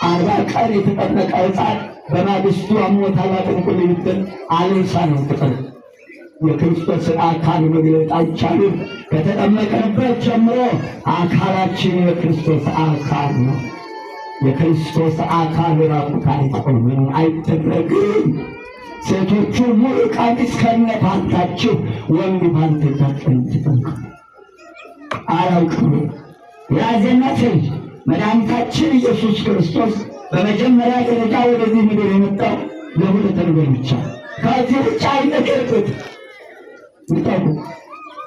40 ቀን የተጠመቀ ሕፃን በማግስቱ አሞታል አጥምቁኝ ብትል አልንሳ ነው ቅጠል። የክርስቶስን አካል መግለጥ አይቻልም። ከተጠመቅንበት ጀምሮ አካላችን የክርስቶስ አካል ነው። የክርስቶስ አካል ራቁት አይቆምም፣ አይደረግም። ሴቶቹ ሙሉ ቀሚስ ከነፓንታችሁ፣ ወንድ ፓንታችሁን ትጠብቁ። አላውቅም ያዘናትን መድኃኒታችን ኢየሱስ ክርስቶስ በመጀመሪያ ደረጃ ወደዚህ ምድር የመጣው ለሁለት ነገር ብቻ፣ ከዚህ ውጭ አይነገርበት። ምጣቁ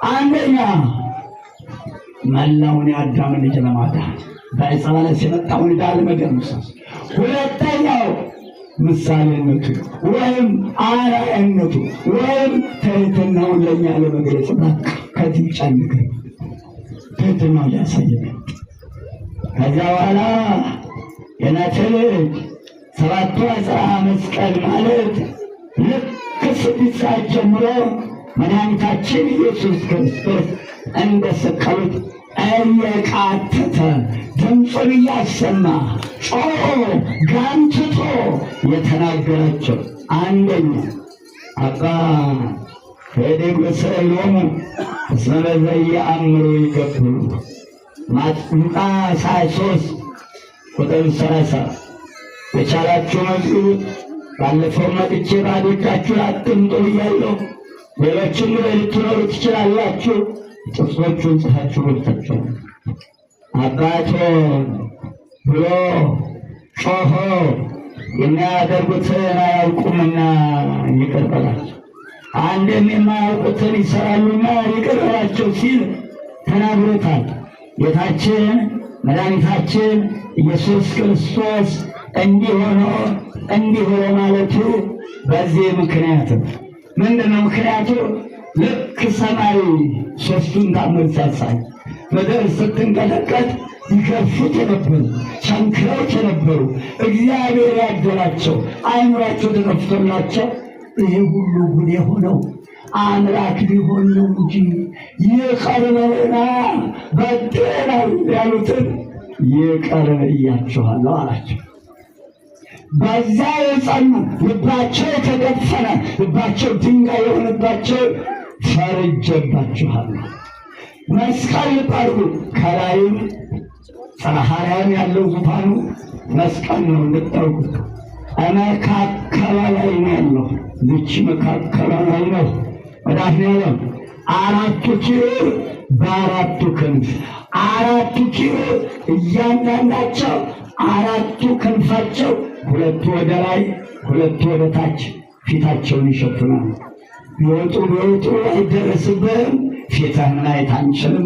አንደኛ መላውን የአዳምን ልጅ ለማዳን በዕፀ በለስ የመጣውን ዕዳ ለመደምሰስ፣ ሁለተኛው ምሳሌነቱ ወይም አርአያነቱ ወይም ትሕትናውን ለእኛ ለመግለጽ ከዚህ ውጭ አይነገርም። ትሕትናውን ሊያሳየን ከዚያ በኋላ የናተ ልጅ ሰባቱ አጽርሐ መስቀል ማለት ልክ 6 ሰዓት ጀምሮ መድኃኒታችን ኢየሱስ ክርስቶስ እንደሰቀሉት እየቃተተ ድምፁን እያሰማ ጮሆ ጋንትቶ የተናገራቸው አንደኛ አባ ሄዴጎሰሎሙ እስመ በዘየአምሩ ይገብሩ ሉቃስ 23 ቁጥር 30 የቻላችሁ መዝግቡት። ባለፈው መጥቼ ባዶ እጃችሁን አትምጡ ብያለሁ። ሌሎችም ልትኖሩ ትችላላችሁ። ጥቅሶቹን ጽፋችሁ ወጥታችሁ አባቶ ብሎ ጮሆ የሚያደርጉትን አያውቁምና ይቅር በላቸው፣ አንድም የማያውቁትን ይሰራሉና ይቅር በላቸው ሲል ተናግሮታል። ጌታችን መድኃኒታችን ኢየሱስ ክርስቶስ እንዲህ ሆኖ ማለቱ በዚህ ምክንያት ምንድነው? ምክንያቱ ልክ ሰማይ ሦስቱን ታምር ሲያሳይ ምድር ስትንቀጠቀጥ ይከፉት የነበሩ ቸንክረውት የነበሩ እግዚአብሔር ያደላቸው አእምሯቸው ተከፍቶላቸው ይሄ ሁሉ ጉድ የሆነው አምላክ ቢሆን ነው እንጂ ይቅር በለና በድለናል ያሉትን ይቅር ብያችኋለሁ አላቸው። በዛ የጸኑ ልባቸው የተደፈነ ልባቸው ድንጋይ የሆነባቸው ፈርጄባችኋለሁ። መስቀል ልባርጉ ከላይም ፀሐያም ያለው ዙፋኑ መስቀል ነው እንድታውቁት። መካከሏ ላይ ነው ያለው። ዝቺ መካከሏ ላይ ነው መድኃኔዓለም። 4 ኪሩብ በ4 ክንፍ 4 ኪሩብ እያንዳንዳቸው 4ቱ ክንፋቸው 2 ወደ ላይ 2 ወደ ታች ፊታቸውን ይሸፍናሉ። ቢወጡ አይደረስብህም፣ ፊትህን ማየት አንችልም።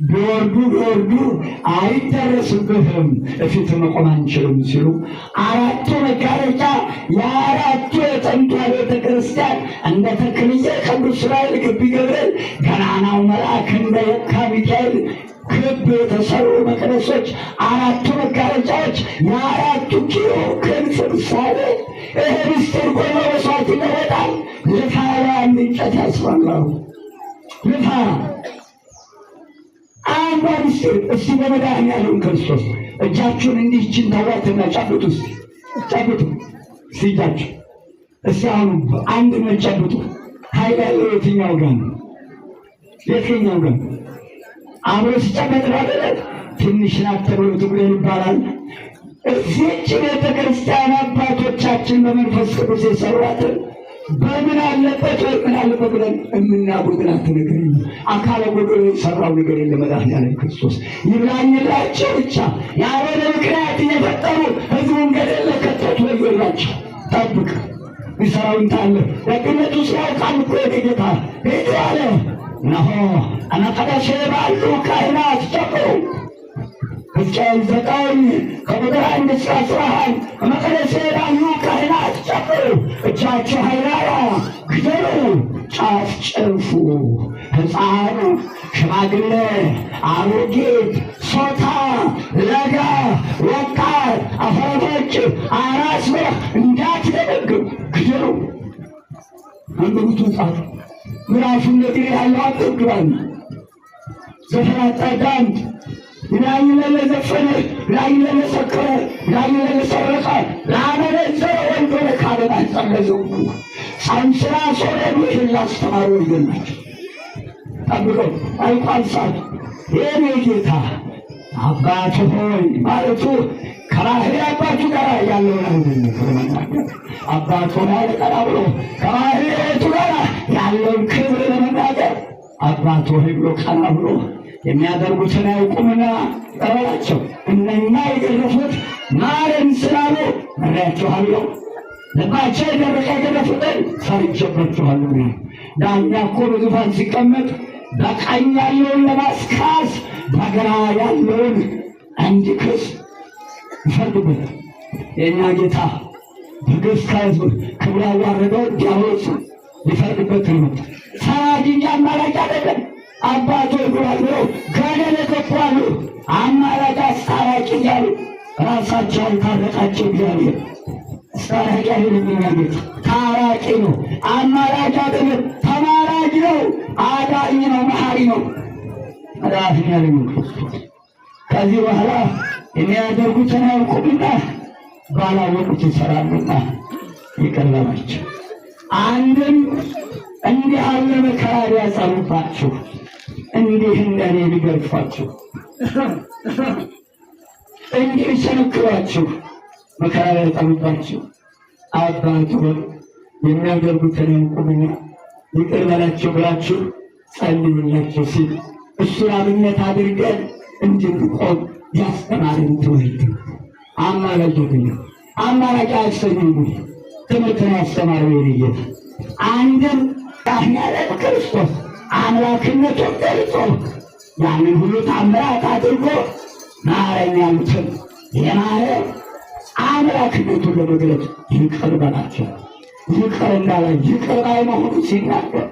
ቢወርዱ አይደረስብህም፣ ፊት መቆም አንችልም ሲሉ 4ቱ መጋረጃ የ4ቱ የጥንቷ ቤተ ክርስቲያን እንደ ተክልየ ቅዱስ ዑራኤል ግቢ ገብርኤል ገናናው መልአክ እንደ የካ ሚካኤል ክብ የተሰሩ መቅደሶች 4ቱ መጋረጃዎች የ4ቱ ኪሩብ ክንፍ ምሳሌ። ይሄ ምስጢር ጎኖ በሰዓት ይለወጣል። ልፋ አንድ እንጨት ያስፈራሉ። ልፋ አንዷ ምስጢር። እስቲ በመድኃኔዓለም ክርስቶስ እጃችሁን እንዲችን ተዋትና ጨብጡ። እስቲ ጨብጡ እጃችሁ። እስቲ አሁን አንድ ነው ጨብጡ። ኃይል ያለው የትኛው ጋር ነው? የትኛው ጋር አብሮ ሲጨበጥ ማለት ትንሽ ናት ተብሎ ትጉደል ይባላል። እዚህች ቤተ ክርስቲያን አባቶቻችን በመንፈስ ቅዱስ የሰሯትን በምን አለበት ወይ ምን አለበት ብለን የምናጎድላት ነገር የለም። አካለ ጎዶሎ የሰራው ነገር የለም። መድኃኔዓለም ክርስቶስ ይብላኝላቸው ብቻ ያወደ ምክንያት እየፈጠሩ ህዝቡን ገደል ለከተቱ ወዮላቸው። ጠብቅ ይሰራውን ታለ ደግነቱ ሲያውቃል እኮ የጌታ ሄዱ አለ። እነሆ አናቀዳሽ ባሉ ካህናት ጨምሮ ሕዝቅኤል 9 ከቁጥር 1 እስከ 11 በመቅደስ ባሉ ካህናት ጨምሮ እጃቸው ኃይላላ ግደሉ፣ ጨፍጭፉ፣ ሕፃን፣ ሽማግሌ፣ አሮጊት፣ ሶታ፣ ለጋ፣ ወጣት፣ አፈሮች፣ አራስ ብለህ እንዳትደነግሩ ግደሉ። አንብቡት መጽሐፍ ምዕራፉ እንደዚህ ያለው አጥብቷል። ዘፈን አጣዳምጥ ላዩ ለዘፈነ ላዩ ለሰከረ ላዩ ለሰረቀ ለአመነዘረ ወንዶ ለካደና ጸለዘው ሳንስራ ሶረዱ ይላስተማሩ ይገናቸው። ጠብቀው አይቋል ሰዓት የኔ ጌታ አባት ሆይ ማለቱ ከባህሪ አባቱ ጋር ያለውን አንድነት ለመናገር አባት ሆይ ቀና ብሎ ከባህሪቱ ጋር ያለውን ክብር ለመናገር አባት ሆይ ብሎ ቀና ብሎ የሚያደርጉትን አያውቁምና ቀረባቸው። እነኛ የገረፉት ማረን ስላሉ መሪያችኋለሁ፣ ልባቸው የደረቀ የገረፉትን ፈርጄባችኋለሁ። ዳኛ እኮ በዙፋን ሲቀመጥ በቀኝ ያለውን ለማስካስ በግራ ያለውን እንዲክስ ይፈርድበት። የእኛ ጌታ በግፍ ከሕዝብ ክብር ያዋረደው ዲያብሎስ ሊፈርድበት ነው። ፈራጅ እንጂ አማላጅ አይደለም። አባቶች ብለው ገደል የገባሉ አማላጅ አስታራቂ እያሉ ራሳቸውን ታረቃቸው። እግዚአብሔር አስታራቂ አይደለም። የእኛ ጌታ ታራቂ ነው። አማላጅ አይደለም፣ ተማራጅ ነው። አዳኝ ነው፣ መሐሪ ነው። መድኃኒዓለም ያለኝ ክርስቶስ ከዚህ በኋላ የሚያደርጉትን አያውቁምና ባላወቁት ይሰራሉና ይቅር በላቸው። አንድም እንዲህ ያለ መከራ ሊያጸኑባችሁ፣ እንዲህ እንደኔ ሊገርፏችሁ፣ እንዲህ ሊቸነክሯችሁ፣ መከራ ሊያጸኑባችሁ አባት ሆይ የሚያደርጉትን አያውቁምና ይቅር በላቸው ብላችሁ ጸልዩላቸው ሲል እሱን አብነት አድርገን እንድንቆም ያስተማርን ትምህርት አማላጅ ግን አማላጅ አያሰኙም። ትምህርትን ያስተማረው የልየት አንድም ያለ ክርስቶስ አምላክነቱን ገልጾ ያንን ሁሉ ታምራት አድርጎ ማረኝ ያሉትን የማረ አምላክነቱን ለመግለጽ ይቅር በላቸው። ይቅር እንዳለ ይቅር ባይ መሆኑ ሲናገር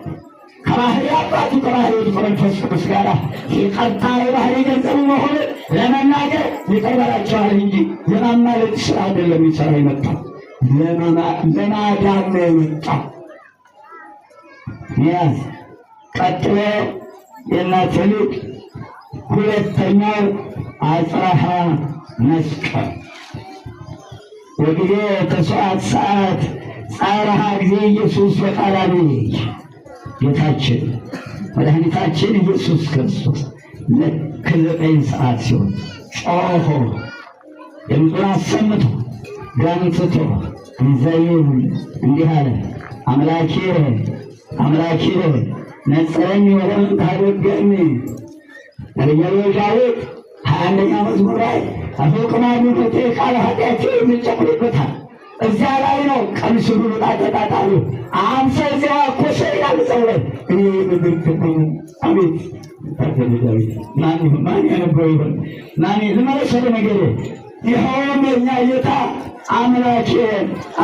ከባህሪ አባቱ ከባህሪ መንፈስ ቅዱስ ጋር ይቅርታ የባህሪ ገንዘቡ መሆን ለመናገር ይቅር በላቸዋል እንጂ የማማለድ ስራ አይደለም። ይሰራ የመጣው ለማዳን ነው የመጣው። ያዝ ቀጥሎ የእናት ልጅ ሁለተኛው አጽራሃ መስቀል ወግዜ ተሰዓት ሰዓት ጻራሃ ጊዜ ኢየሱስ በቃላሚ ጌታችን መድኃኒታችን ኢየሱስ ክርስቶስ ልክ 9 ሰዓት ሲሆን ጮሆ ድምፁን አሰምቶ ገንትቶ እንዘይብ እንዲህ አለ፣ አምላኬ አምላኬ ነጽረኝ ወለም ታደገኒ። ነቢዩ ዳዊት 21ኛ መዝሙር ላይ አፈቅማዱ ሞቴ ቃል ኃጢአቴ የሚጨምርበታል። እዚያ ላይ ነው ቀሚሱ ሁሉ ታጠጣጣሉ አንተ እዚያ ኮሸ ይላል ጸውለ እኔ ምድርክብኝ አቤት ታተልዳዊ ማን ያነበው ይሆን ማን ለመረሰለ ነገር ይኸውም የእኛ ጌታ አምላኬ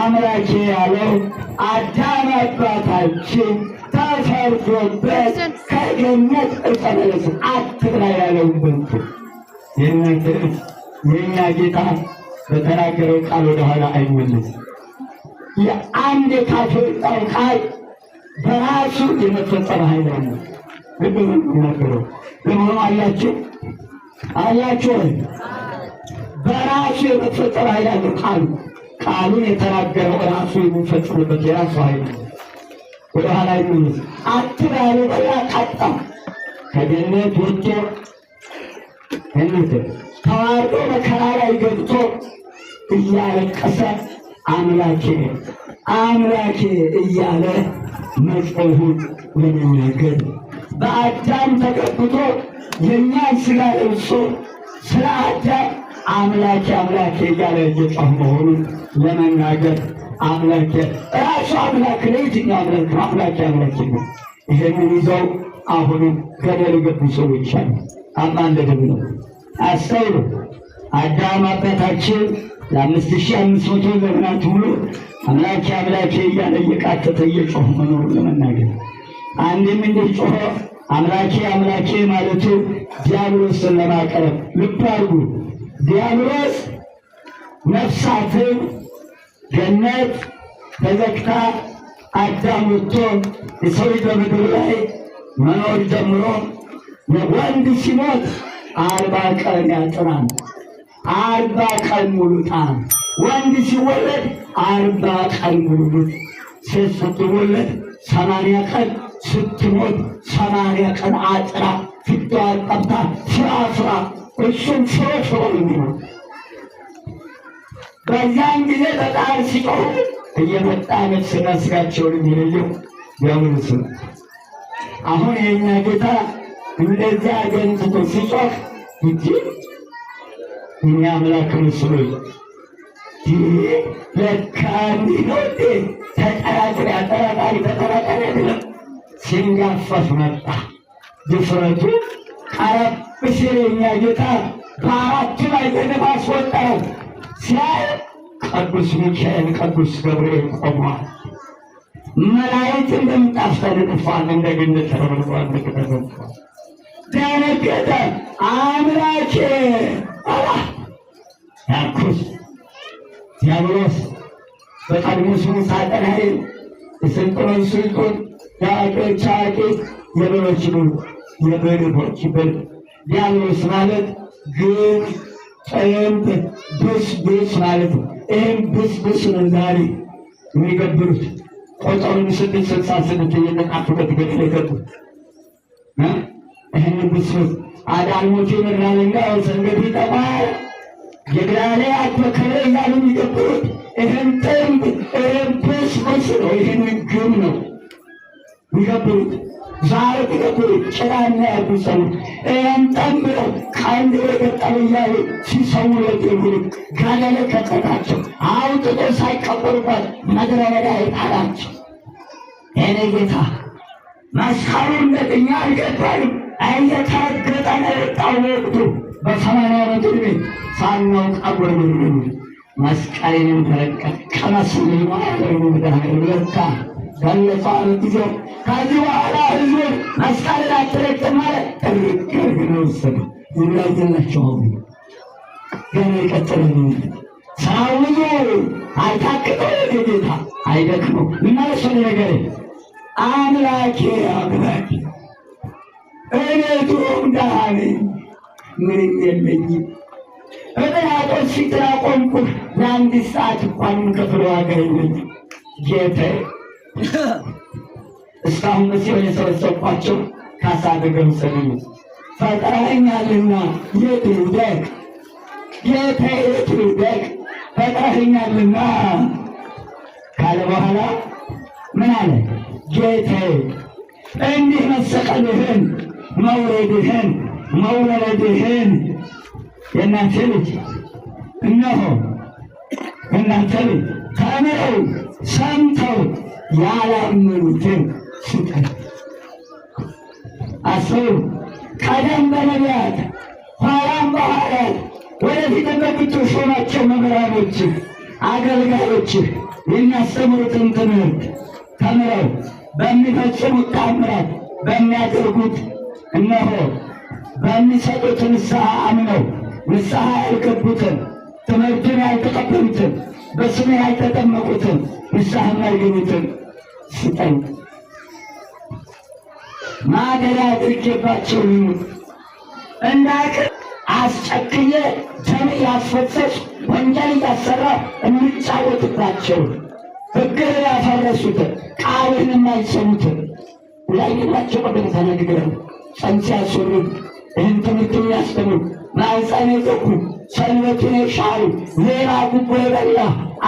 አምላኬ ያለው አዳም አባታችን ተፈርዶበት ከገነት ዕፀ በለስ አትብላ ያለው በንቱ የእኛ ጌታ በተናገረው ቃል ወደ ኋላ አይመለስም። የአንድ ካፍጣው ቃል በራሱ የመፈጸም ኃይል ነው። ግብም የሚናገረው ለመሆኑ አላችሁ ወይ? በራሱ የመፈጸም ኃይል አለው። ቃሉን የተናገረው ራሱ የሚፈጽምበት የራሱ ኃይል ነው። ወደ ኋላ አይመለስም። አትባሉ በላ ቀጣ ከገነት ወጥቶ ተዋርዶ መከራ ላይ ገብቶ እያለቀሰ አምላኬ አምላኬ እያለ መጮሁን ለመናገር በአዳም ተቀብቶ የእኛን ስጋ ለብሶ ስለ አዳም አምላኬ አምላኬ እያለ እየጮህ መሆኑን ለመናገር አምላኬ ራሱ አምላክ ለየትኛው አምላክ አምላኬ አምላኬ ነው። ይህንን ይዘው አሁንም ገደል የገቡ ሰዎች አሉ። አማለደም ነው። አስተውሉ። አዳም አባታችን ለ5500 ዘመናት ሙሉ አምላኬ አምላኬ እያለ እየቃተተ እየጮህ መኖሩን ለመናገር አንድም እንዲህ ጮኸ አምላኬ አምላኬ ማለቱ ዲያብሎስን ለማቅረብ ልብ አድርጉ። ዲያብሎስ ነፍሳትን ገነት ተዘግታ አዳም ወጥቶ የሰው ልጅ በምድር ላይ መኖር ጀምሮ ወንድ ሲሞት 40 ቀን ያጥራል። 40 ቀን ሙሉ ጣር። ወንድ ሲወለድ 40 ቀን ሙሉ፣ ሴት ስትወለድ 80 ቀን፣ ስትሞት 80 ቀን አጥራ ፊቷን ቀብታ ፍራ እሱም ፍሮት ነው። በዚያን ጊዜ በጣም ሲጮሁ እየመጣ ነፍስና ሥጋቸውን የሚለየው ዲያብሎስ ነው። አሁን የእኛ ጌታ እንደዚያ ገንጥቶ ሲጮህ እንጂ እኛ አምላክ መስሎኝ ለካ እንዲህ ነው እንዴ? ተጠራጣሪ አይደለም። ሲንጋፈፍ መጣ። ድፍረቱ ቀረብ ሲል የእኛ ጌታ በአራቱ ላይ በነፋስ ወጣው። ሲያይ ቅዱስ ሚካኤል ቅዱስ ገብርኤል ቆመዋል። መላእክት እንደምንጣፍ ተነጥፈዋል፣ እንደ ገነት ተረብርበዋል፣ ተቀጥቅጠዋል። ደነገጠ። አምላኬ አላ ያርኩስ ዲያብሎስ በቀድሞ ስሙ ሳጥናኤል የስልጣን ስልጡን የአዋቂዎች አዋቂ የብልሆች ብልህ የብልሆች ብልህ ዲያብሎስ ማለት ግን ጥንት ብስብስ ማለት ነው። ይህም ብስብስ ነው ዛሬ የሚገብሩት ቁጥሩን 666 እየተጻፉበት ገድል የገቡት ይህን ብስብስ አዳልሞት ይመራልና ሰንገድ ይጠፋል የግራሌ አትመከረ እያሉ የሚገብሩት ይህን ጥንት ይህን ብስብስ ነው። ይህን ግም ነው የሚገብሩት ዛሬ የሚገብሩት ጭራና ያጉሰሉት ይህን ጠምረው ከአንድ በገጠም እያሉ ሲሰውለት የሚሉት ጋለለ ከቀጣቸው አውጥቶ ሳይቀበሩባት ምድረ በዳ ይጣላቸው። የኔ ጌታ መስቀሉ እንደኛ አልገባንም። እየተረገጠ ነው የወጣው ወቅቱ በ80 ዓመቱ ዕድሜ ሳናውቅ አጎርብርብር መስቀሌንም ተረገጠ ከመስሉ ማለሩ መድኃኒዓለም ለካ ገለጸ ጊዜው። ከዚህ በኋላ ህዝቡ መስቀልን አትረግጥም ማለት ጥርቅር ነው ወሰዱ። ይላይላቸው ገና ይቀጥላል። ስራው ብዙ አይታክተው ጌታ አይደክመው እናሰለ ነገር አምላኬ አምላኬ እኔ ድሮም ደሃ ነኝ፣ ምንም የለኝም። በጲላጦስ ፊት ቆምኩ፣ ለአንድ ሰዓት እንኳን የምከፍለው ዋጋ የለኝም። ጌታዬ እስካሁን በሲኦል የሰበሰብኳቸው ካሳ አድርገው ሰዱኝ። ፈጥረኸኛልና የት ልውደቅ? ጌታዬ የት ልውደቅ? ፈጥረኸኛልና ካለ በኋላ ምን አለ? ጌታዬ እንዲህ መሰቀልህን መውረድህን መውረድህን የእናንተ ልጅ እነሆ እናንተ ልጅ ተምረው ሰምተው ያላመኑትን ስጠን። አስቡ። ቀደም በነቢያት ኋላም በሐዋርያት ወደፊትም በምትሾማቸው መምህራኖችህ አገልጋዮችህ የሚያስተምሩትን ትምህርት ተምረው በሚፈጽሙት ተአምራት በሚያደርጉት እነሆ በሚሰጡት ንስሐ አምነው ንስሐ ያልገቡትን ትምህርቱን ያልተቀበሉትን በስሜ ያልተጠመቁትን ንስሐ የማይገቡትን ስጠኝ። ማደሪያ አድርጌባቸው ይሙት እንዳቅም አስጨክዬ ደም እያስፈሰስ ወንጀል እያሰራ እንጫወትባቸው ሕግህን ያፈረሱትን ቃልህን የማይሰሙትን ላይላቸው ቀደም ተነግረን ጸንስ ያስወርድ ይህን ትምህርት የሚያስተምሩ ማኅፀን የዘጉ ሰንበቱን የሻሩ ሌባ ጉቦ የበላ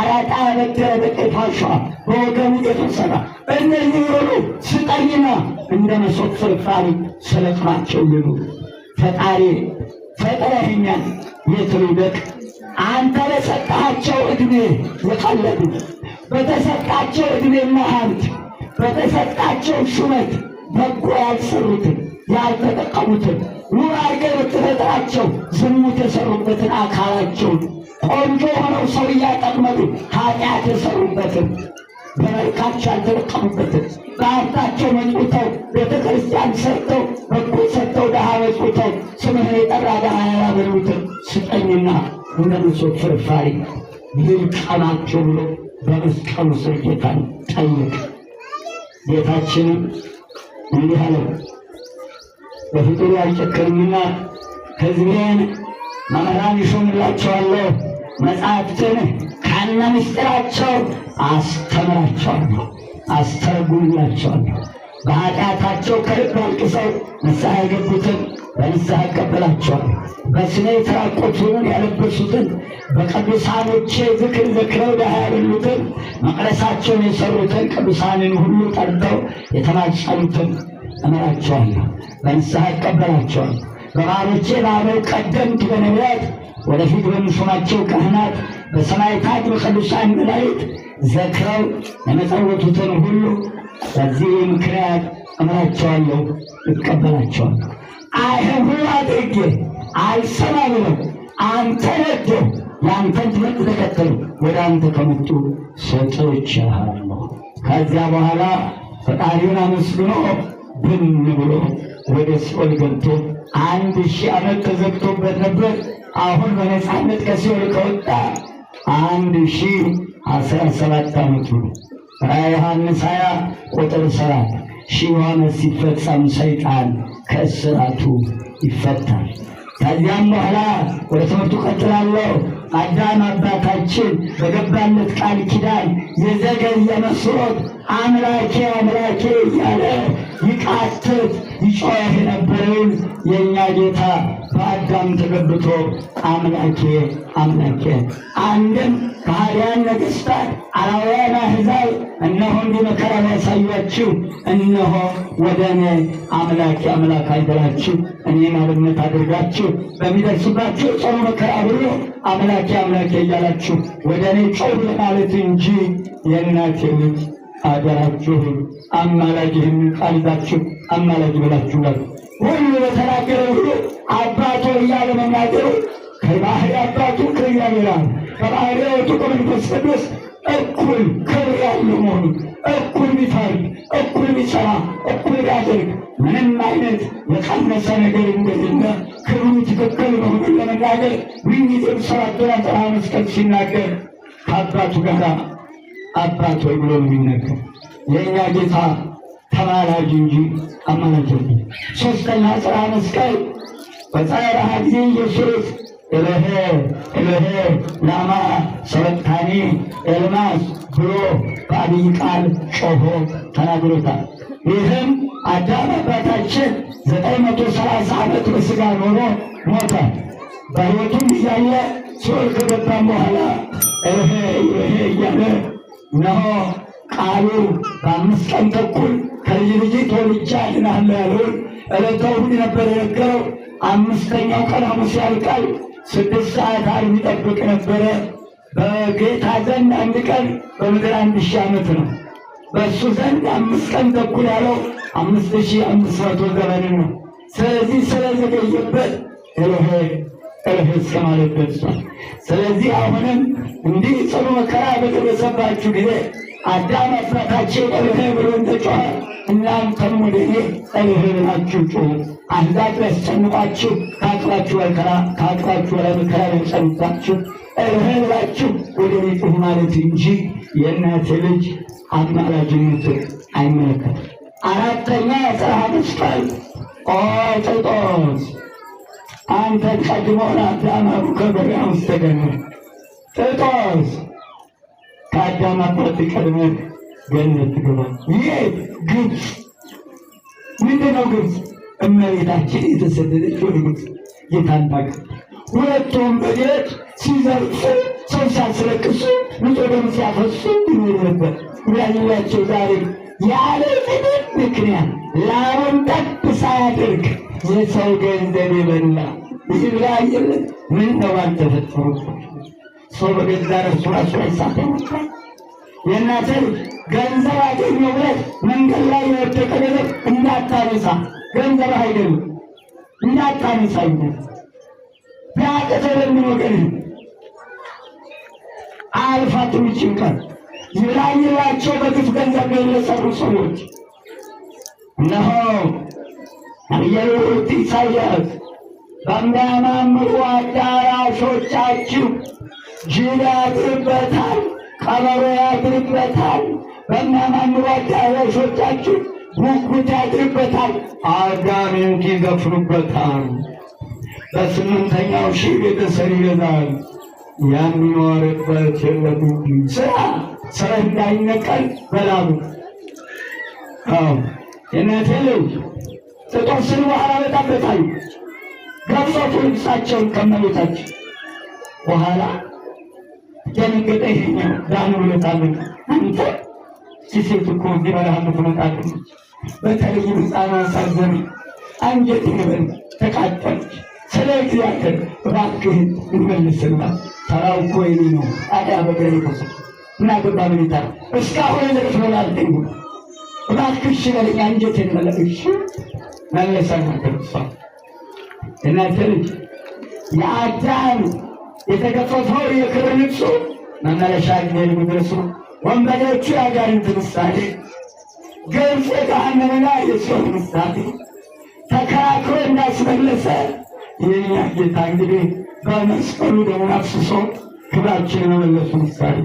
አራጣ ያበደረ በጤፍ አሸዋ በወገቡ የተሰራ እነዚህ ሁሉ ስጠኝና እንደ መሶብ ፍርፋሪ ስለቅማቸው ይሉ። ፈጣሪ ፈጥረኸኛል፣ የት ልውደቅ? አንተ በሰጣቸው ዕድሜ የቀለዱ በተሰጣቸው ዕድሜና ሀብት በተሰጣቸው ሹመት በጎ ያልሰሩትን ያልተጠቀሙትን ውብ አድርገህ ብትፈጥራቸው ዝሙት የሰሩበትን አካላቸውን ቆንጆ ሆነው ሰው እያጠመዱ ኃጢአት የሰሩበትን በመልካቸው ያልተጠቀሙበትን በሀብታቸው መጽውተው ቤተ ክርስቲያን ሰርተው በጎ ሰርተው ድሃ መጽውተው ስምህን የጠራ ድሃ ያላበሉትን ስጠኝና እንደ መሶብ ፍርፋሪ ልልቀማቸው ብሎ በመስቀሉ ስር ጌታን ጠየቅ። ጌታችንም እንዲህ አለው፣ በፍጡር አልጨከንምና ሕዝቤን መምህራን ይሾምላቸዋለሁ፣ መጻሕፍትን ከነ ምስጢራቸው አስተምራቸዋለሁ፣ አስተርጉምላቸዋለሁ። በኃጢአታቸው ከልብ አልቅሰው ንስሐ የገቡትን በንስሐ እቀበላቸዋለሁ። በስሜ የተራቆቱን ያለበሱትን በቅዱሳኖቼ ዝክር ዘክረው ድሃ ያበሉትን መቅደሳቸውን የሰሩትን ቅዱሳንን ሁሉ ጠርተው የተማጸኑትን እምራቸዋለሁ፣ በንስሐ እቀበላቸዋለሁ። በባሮቼ በአበው ቀደምት በነቢያት ወደፊት በሚሾማቸው ካህናት በሰማዕታት በቅዱሳን መላእክት ዘክረው የመጸወቱትን ሁሉ በዚህ ምክንያት እምራቸዋለሁ፣ እቀበላቸዋለሁ። ይህን ሁሉ አድርጌ አልሰማ ብለው አንተን ወደው የአንተን ትምህርት ተከተሉ ወደ አንተ ከመጡ ሰጥቼሃለሁ። ከዚያ በኋላ ፈጣሪውን አመስግኖ ብን ብሎ ወደ ሲኦል ገብቶ 1000 ዓመት ተዘግቶበት ነበር። አሁን በነፃነት ከሲኦል ከወጣ 1017 ዓመቱ ነው። ራዕየ ዮሐንስ 20 ቁጥር 7 ሺህ ዓመት ሲፈጸም ሰይጣን ከእስራቱ ይፈታል። ከዚያም በኋላ ወደ ትምህርቱ ቀጥላለሁ። አዳም አባታችን በገባለት ቃል ኪዳን የዘገየ መስሎት አምላኬ አምላኬ እያለ ይቃትት ይጮህ የነበረውን የእኛ ጌታ በአዳም ተገብቶ አምላኬ አምላኬ አንድም ከሃዲያን ነገሥታት አላውያን አሕዛብ እነሆ እንዲህ መከራ ያሳያችሁ፣ እነሆ ወደ እኔ አምላኬ አምላክ አይበላችሁ እኔን አብነት አድርጋችሁ በሚደርስባችሁ ጽኑ መከራ ብሎ አምላኬ አምላኬ እያላችሁ ወደ እኔ ጮሁ ለማለት እንጂ የእናቴ ልጅ አደራችሁን አማላጅህን ቃል ይዛችሁ አማላጅ ብላችኋል። ሁሉ በተናገረ ሁሉ አባቶ እያለ መናገሩ ከባህሪ አባቱ ከእግዚአብሔር ከባህሪ ሕይወቱ ከመንፈስ ቅዱስ እኩል ክብር ያለው መሆኑ እኩል ቢፈርድ እኩል ቢሰራ እኩል ቢያደርግ ምንም አይነት የቀነሰ ነገር እንደሌለ ክብሩ ትክክል መሆኑን ለመናገር ምንጊዜም ሰባቱን አጽራ መስቀል ሲናገር ከአባቱ ጋር አባት ወይ ብሎ የሚነገር የእኛ ጌታ ተማላጅ እንጂ አማላጅ ነው። ሶስተኛ አጽራ መስቀል በጸረሃ ጊዜ ኢየሱስ ኤሎሄ ኤሎሄ ላማ ሰበቅታኒ ኤልማስ ብሎ በአብይ ቃል ጮሆ ተናግሮታል። ይህም አዳም አባታችን 930 ዓመት በሥጋ ኖሮ ሞተ። በሕይወቱም እያለ ሲኦል ከገባም በኋላ ኤሎሄ ኤሎሄ እያለ እነሆ ቃሉ በ5 ቀን ተኩል ከልጅ ልጅ ተወልጄ አድንሃለሁ ያለውን ዕለተ እሑድ ነበር የነገረው። 5ኛው ቀን ሐሙስ ያልቃል። 6 ሰዓት ዓርብ ይጠብቅ ነበረ። በጌታ ዘንድ 1 ቀን በምድር 1000 ዓመት ነው። በእሱ ዘንድ 5 ቀን ተኩል ያለው 5500 ዘመን ነው። ስለዚህ ስለዘገየበት ኤሎሄ ኤሎሄ እስከ ማለት ደርሷል። ስለዚህ አሁንም እንዲህ ጽኑ መከራ በደረሰባችሁ ጊዜ አዳም አባታችን ኤሎሄ ብሎ እንደጮኸ እናንተም ወደ እኔ ኤሎሄ ብላችሁ ጩኹ። አሕዛብ ያስጨንቋችሁ ከአቅማችሁ በላይ መከራ ያስጨንቋችሁ ኤሎሄ ብላችሁ ወደ እኔ ጩኹ ማለት እንጂ የእናቴ ልጅ አማላጅነት አይመለከትም። 4ኛ አጽራ መስቀል ጢጦስ አንተ ቀድሞ ለአዳም ከበሪያ ውስጥ ተገኘህ። ጢጦስ ከአዳም አባት ቀድመህ ገነት ግባ። ይህ ግብፅ ምንድን ነው? ግብፅ እመቤታችን የተሰደደች ወደ ግብፅ የታላቅ ሁለቱም በጌት ሲዘርፉ ሰው ሲያስለቅሱ ንጹሕ ደም ሲያፈሱ ይኖሩ ነበር። ያዩዋቸው ዛሬ ያለ ምንም ምክንያት ላሙን ጠብ ሳያደርግ የሰው ገንዘብ የበላ ይብላየለት ምን ነው ባልተፈጠሩ ሰው በገዛ ነፍሱ ራሱ ላይ ሳተ ነበር። የእናቴ ገንዘብ አገኘው ብለህ መንገድ ላይ የወደቀ ነገር እንዳታነሳ፣ ገንዘብ አይደለም እንዳታነሳ። ይነት ቢያቅተህ ለምን ወገን አልፋትም ይችላል ይብላየላቸው በግፍ ገንዘብ የለሰሩ ሰዎች እነሆ ነቢዩ ኢሳይያስ በሚያማምሩ አዳራሾቻችሁ ጅብ ያድርበታል፣ ቀበሮ ያድርበታል። በሚያማምሩ አዳራሾቻችሁ ጉጉት ያድርበታል፣ አጋንንት ይዘፍኑበታል። በ8ኛው ሺህ ቤተሰብ ይገዛል፣ የሚኖርበት የለም። ስራ እንዳይነቀል በላቡ የእናቴ ልጅ ጢጦስን በኋላ በጣበታል። ገፈፉ ልብሳቸውን ከመቤታቸው። በኋላ ደነገጠ። ይሄኛው ዳኑ ብሎታልና አንተ ሴት እኮ እዚህ በረሃ ምትመጣለች። በተለይም ሕፃኗን ሳዘነ አንጀት ይበል ተቃጠለች። ስለ እግዚአብሔር እባክህን እንመልስላት። ተራው እኮ የኔ ነው። ታዲያ በገሬ ኮሰ እና ገባ ብልታ እስካሁን ድረስ ሞላልኝ። እባክህ እሺ በለኝ አንጀቴን መለስሽ መለሰና ተርሷ እናንተ ልጅ የአዳም የተገፈፈው የክብር ልብሱ መመለሻ ጊዜ የሚደርሱ ወንበዴዎቹ የአጋንንት ምሳሌ፣ ግብፅ የገሃነምና የሲኦል ምሳሌ ተከራክሮ እንዳስመለሰ የኛ ጌታ እንግዲህ በመስቀሉ ደሙን አፍስሶ ክብራችንን መመለሱ ምሳሌ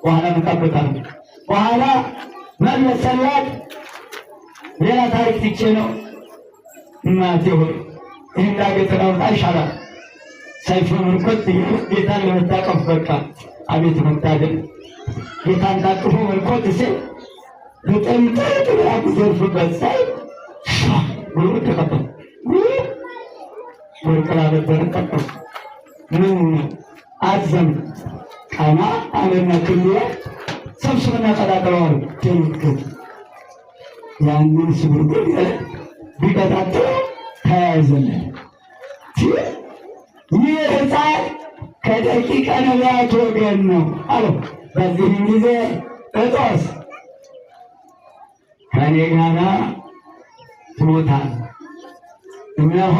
በኋላ መጣበታለሁ። በኋላ መለሰላት። ሌላ ታሪክ ትቼ ነው እናቴ ሆይ ይህን ዳገትን አውጣ ይሻላል። ሰይፉን ምርኮት ጌታን ለመታቀፍ በቃ አቤት መታደል! ጌታን ታቅፎ ምርኮት ሲል በጥምጥም ብላ ዘርፍበት ሳይ ብሎ ተቀበል ወርቅላ ነበረ ጠቀሱ ምን አዘም ቀና አለና ክልያ ሰብስበና ቀዳቅለዋል። ደንግጥ ያንን ስብርግር ቢቀጣጥለው ተያያዘለን። ይህ ሕፃን ከደቂቀ ነቢያት ወገን ነው አለው። በዚህም ጊዜ ጴጥሮስ ከእኔ ጋር ትሞታለህ፣ እነሆ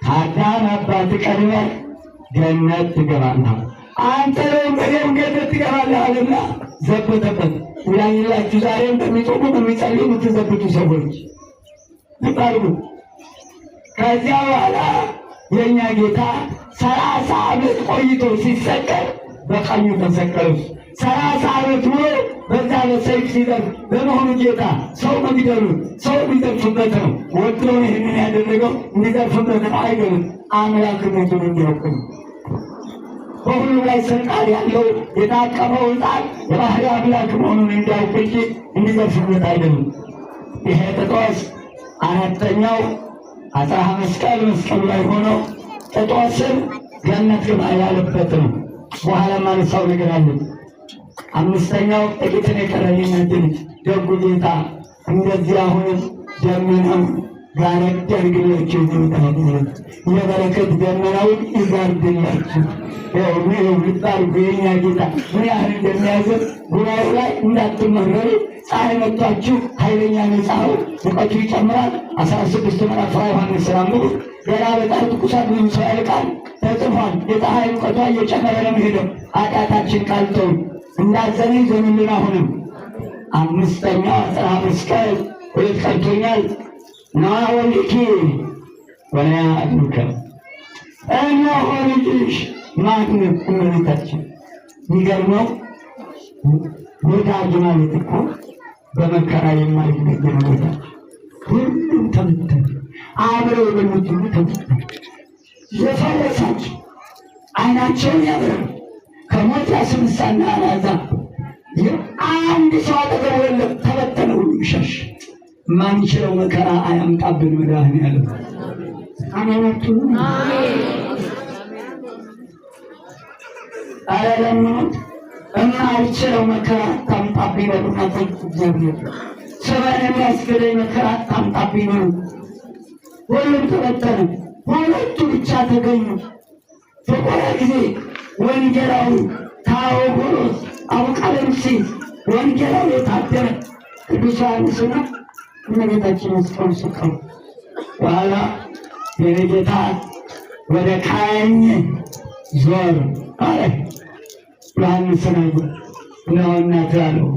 ከአዳም አባት ቀድመህ ገነት ትገባለህ፣ አንተ በደም ገነት ትገባለህ አለና ዘበተበት። ያላችሁ ዛሬም በሚጾሙ በሚጸልዩ የምትዘብቱ ሰዎች ይባሉ። ከዚያ በኋላ የእኛ ጌታ 30 ዓመት ቆይቶ ሲሰቀል በቀኙ ተሰቀሉ። 30 ዓመት ሙሉ በዛ በሰይፍ ሲዘርፍ በመሆኑ ጌታ ሰው መግደሉ ሰው የሚዘርፍበት ነው። ወዶ ይህንን ያደረገው እንዲዘርፍበት ነው አይደለም። አምላክነቱን እንዲያውቅ ነው። በሁሉ ላይ ስልጣን ያለው የታቀፈው ሕፃን የባህሪ አምላክ መሆኑን እንዲያውቅ እንጂ እንዲዘርፍበት አይደለም። ይሄ ጴጥሮስ አራተኛው አጽራ መስቀል መስቀሉ ላይ ሆኖ ጴጥሮስን ገነት ግባ ያለበት ነው። በኋላ ማነሳው ነገር አለ። አምስተኛው ጥቂትን የቀረኝነትን ደጉ ጌታ እንደዚህ አሁንም ደመናው ጋረድ ያድርግላችሁ የበረከት ደመናውን ይጋርድላችሁ። ልባርጉ የኛ ጌታ ምን ያህል እንደሚያዝን ጉባኤው ላይ እንዳትመረሩ። ፀሐይ መጥቷችሁ ኃይለኛ ነፃው ሙቀቱ ይጨምራል። 16 ምዕራፍ ዮሐንስ አንብቡ። ገና በጣም ትኩሳት ብዙ ሰው ያልቃል ተጽፏል። የፀሐይ ሙቀቷ እየጨመረ ነው የሚሄደው። ኃጢአታችን ካልተው እንዳዘነ ይዘንልን። አሁንም አምስተኛው አጽራ መስቀል ሁለት ቀርቶኛል። ነዋ ወልድኪ ወለያ አድምከ እነሆ ልጅሽ ማንም እመቤታችን። የሚገርመው ወዳጅ ማለት እኮ በመከራ የማይነገር ወዳጅ። ሁሉም ተመተን አብረው የበሉት ሁሉ ተመተን የፈረሳቸው አይናቸውን ያበራል። ከሞት ያስነሳና አልዓዛር አንድ ሰው አጠገቡ የለም። ተበተነ ሁሉ ይሸሽ። ማንችለው መከራ አያምጣብን መድኃኒዓለም። አሜናቱ አለለምኑት እማልችለው መከራ አታምጣብኝ በሉና እግዚአብሔር ሰበን የሚያስገደኝ መከራ አታምጣብኝ በሉ። ሁሉም ተበተነ። ሁለቱ ብቻ ተገኙ። በቆረ ጊዜ ወንጌላዊ ታዎጎሎስ አቡቃለምሲስ ወንጌላዊ የታደረ ቅዱስ ዮሐንስና እመቤታችን መስቀሉ ሰቀሉ። በኋላ የጌታ ወደ ቀኝ ዞር አለ። ዮሐንስን አየ። እነሆ እናትህ አለው።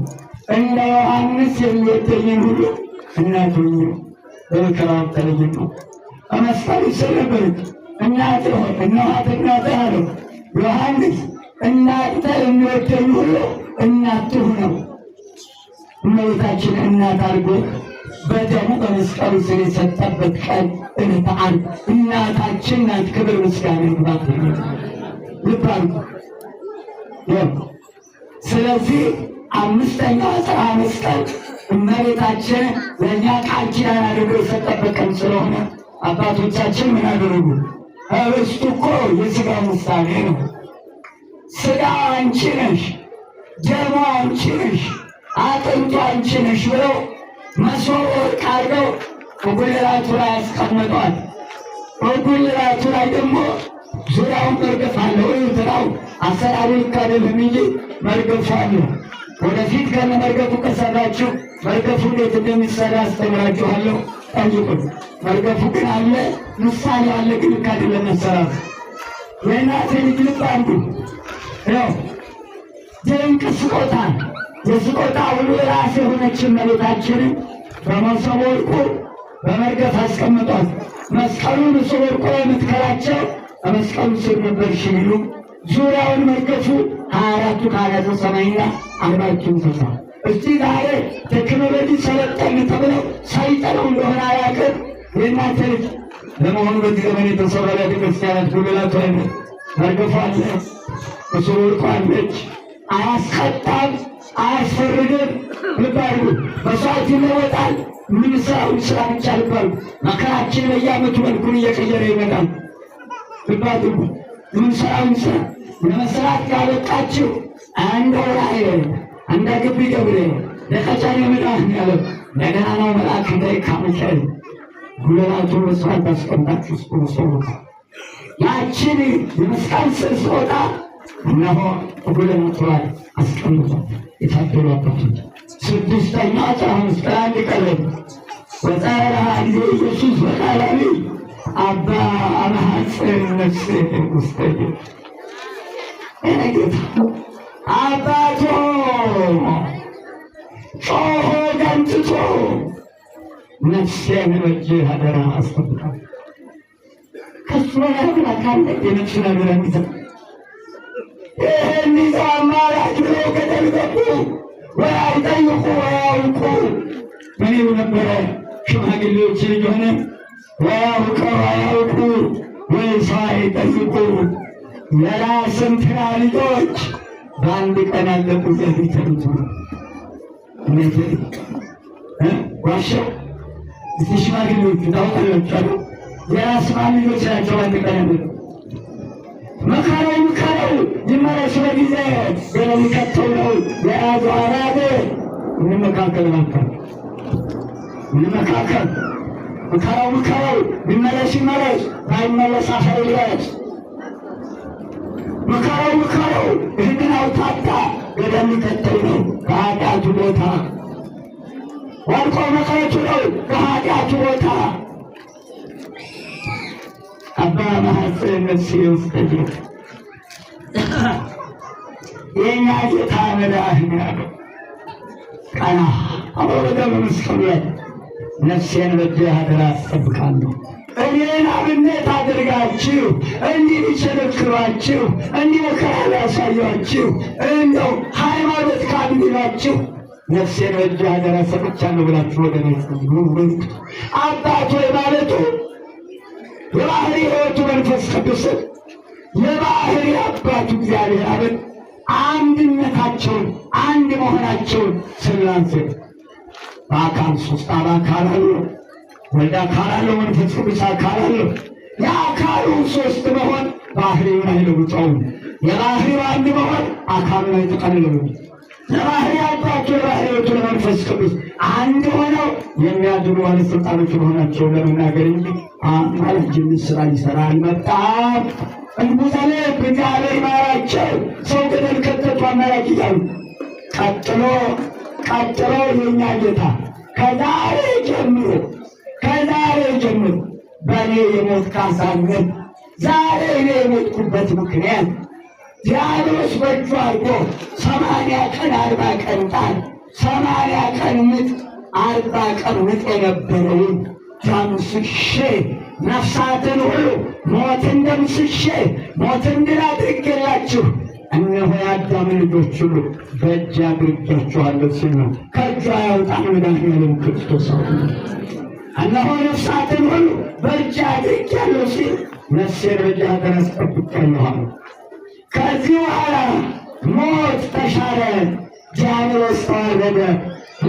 እንደ ዮሐንስ የሚወደኝን ሁሉ እናቱ በመከራው ተለይቶ በመስቀሉ ስር ነበረች። እናትህ ሆይ እነኋት እናትህ አለው። ዮሐንስ እናንተ የሚወደኝ ሁሉ እናትህ ነው። እመቤታችን እናት አድርጎ በደሙ በመስቀሉ ስር የሰጠበት ቀን ዕለተ ዓርብ እናታችን ናት። ክብር ምስጋና ይግባት። ልባል ስለዚህ አምስተኛው አጽራ መስቀል እመቤታችን ለእኛ ቃል ኪዳን አድርጎ የሰጠበት ቀን ስለሆነ አባቶቻችን ምን አደረጉ? ህብስቱ እኮ የሥጋ ምሳሌ ነው። ሥጋ አንቺ ነሽ፣ ደሞ አንቺ ነሽ፣ አጥንቱ አንቺ ነሽ ብለው መሶበ ወርቅ አድርገው በጉልላቱ ላይ ያስቀመጧል። በጉልላቱ ላይ ደግሞ ዙሪያውን መርገፍ አለው። ትራው አሰራሩ ልክ አይደለም እንጂ መርገፉ አለው። ወደፊት ከነ መርገፉ ከሰራችሁ መርገፉ እንዴት እንደሚሰራ አስተምራችኋለሁ። ጠይቁት። መርገፉ ግን አለ፣ ምሳሌ አለ፣ ግን ልክ አይደለም መሰራቱ። የእናቴ ልጅ ልብ አንዱ ነው። ድንቅ ስጦታ፣ የስጦታ ሁሉ ራስ የሆነች እመቤታችንን በመሶበ ወርቁ በመርገፍ አስቀምጧት። መስቀሉን መሶበ ወርቁ የምትከላቸው በመስቀሉ ስር ነበር ሲሉ ዙሪያውን መርገፉ 24ቱ ካህናተ ሰማይና 40ቱ እንስሳ። እስቲ ዛሬ ቴክኖሎጂ ሰለጠን ተብለው ሰይጠነው እንደሆነ አያውቅም። የእናንተ ልጅ ለመሆኑ በዚህ ዘመን የተሰራ ቤተክርስቲያናት ጉልላቱ አይነት መርገፉ አለ፣ መሶበ ወርቁ አለች። አያስቀጣም፣ አያስፈርድም። ልባሉ መስዋዕት ይለወጣል። ምን ስራውን ስራ ብቻ ልባሉ መከራችን በየዓመቱ መልኩን እየቀየረ ይመጣል። ልባሉ ምን ስራውን ስራ ለመስራት ካበቃችሁ አንድ ወራይ አንድ ግቢ ገብርኤል ለቀጨኔ መድኃኔዓለም እንደገና ነው መልአክ እንዳይካመቻል ጉልላቱ መስዋዕት አስቀምጣችሁ ስፖንሰሩት ያችን የመስቀል ስር ስወጣ እነሆ ጉልላቱ ላይ አስቀምጧል። የታደሉ አባቶች ስድስተኛ ጻምስት አንድ ቀለም ወጻራ ጊዜ ኢየሱስ በቃላዊ አባ አማሐጽን ነፍሴ ውስጠኝ እነጌታ አባቶ ጮሆ ገንጥቶ ነፍሴን በእጅህ አደራ አስጠብቃት። ከሱ በላይ ካለ የነፍሱ ነገር እንዲዘ ይህን ይዘው አማራጭ ብለው ገደል ገቡ። ወይ አይጠይቁ ወይ አያውቁ። ምን ይሉ ነበረ ሽማግሌዎች ልጅ ሆነ ወይ አውቀው አያውቁ ወይ ሰው አይጠይቁ። የራስን ትራ ልጆች በአንድ ቀን አለቁ። ዘቢተሩት እነዚህ ዋሻው እስቲ ሽማግሌዎቹ ታውቃላችሁ፣ የራስ ማን ልጆች ናቸው። አንድ ቀን ያለቁ። መከራው ይመለስ በጊዜ ገለል ከተው ነው የያዙ አራደ እንመካከል ናቸው። እንመካከል መከራው ይመለስ ባይመለስ አፈር ይለስ መከራው ይህንን አውታታ ገደል ከተው ነው በኃጢአቱ ቦታ ወድቆ መቅረቱ ነው በኃጢአቱ ቦታ አባ አማሐጽን ነፍሴ ውስጠኝ የእኛ ጌታ መድኃኔዓለም ቀና አወረደ በመስቀሉ ላይ ነፍሴን በእጅህ አደራ አስጠብቃለሁ። እኔን አብነት አድርጋችሁ እንዲቸነክሯችሁ እንዲህ መከራ ሊያሳያችሁ እንደው ሃይማኖት ካድላችሁ ነፍሴን በእጅህ አደራ ሰጥቻለሁ ብላችሁ ወደ እኔ አባቶ ማለቱ የባህሪ ሕይወቱ መንፈስ ቅዱስን የባህሪ አባቱ እግዚአብሔር አብን አንድነታቸውን አንድ መሆናቸውን ስላሴ በአካል ሶስት አካል አለው። ወልድ አካል አለው፣ መንፈስ ቅዱስ አካል አለው። የአካሉ ሶስት መሆን ባህሪውን አይለውጠውም። የባህሪው አንድ መሆን አካሉን አይጠቀልለውም። የባህሪ አባቱ የባህሪ ሕይወቱ ለመንፈስ ቅዱስ አንድ ሆነው የሚያድኑ ባለስልጣኖች መሆናቸውን ለመናገር እንጂ አማላጅነት ስራ ሊሰራ አልመጣም። እንቡዘሌ እግዚአብሔር ማራቸው ሰው ገደል ከተቱ አማላጅ እያሉ ቀጥሎ የኛ ጌታ ከዛሬ ጀምሮ በእኔ የሞት ካሳነት ዛሬ እኔ የሞትኩበት ምክንያት ዲያብሎስ በእጁ አድርጎ 80 ቀን 40 ቀን ጣል 80 ቀን ምጥ 40 ቀን ምጥ የነበረውን ደምስሼ ነፍሳትን ሁሉ ሞትን ደምስሼ ሞትን ድል አድርጌላችሁ እነሆ የአዳም ልጆች ሁሉ በእጅ አድርጌያችኋለሁ ሲል ነው። ከእጁ ያወጣን መድኃኔዓለም ክርስቶስ እነሆ ነፍሳትን ሁሉ በእጅ አድርጌያለሁ ሲል ነፍሴን በእጅ አደራ አስጠብቄያለሁ። ከዚህ በኋላ ሞት ተሻረ፣ ዲያብሎስ ተዋረደ።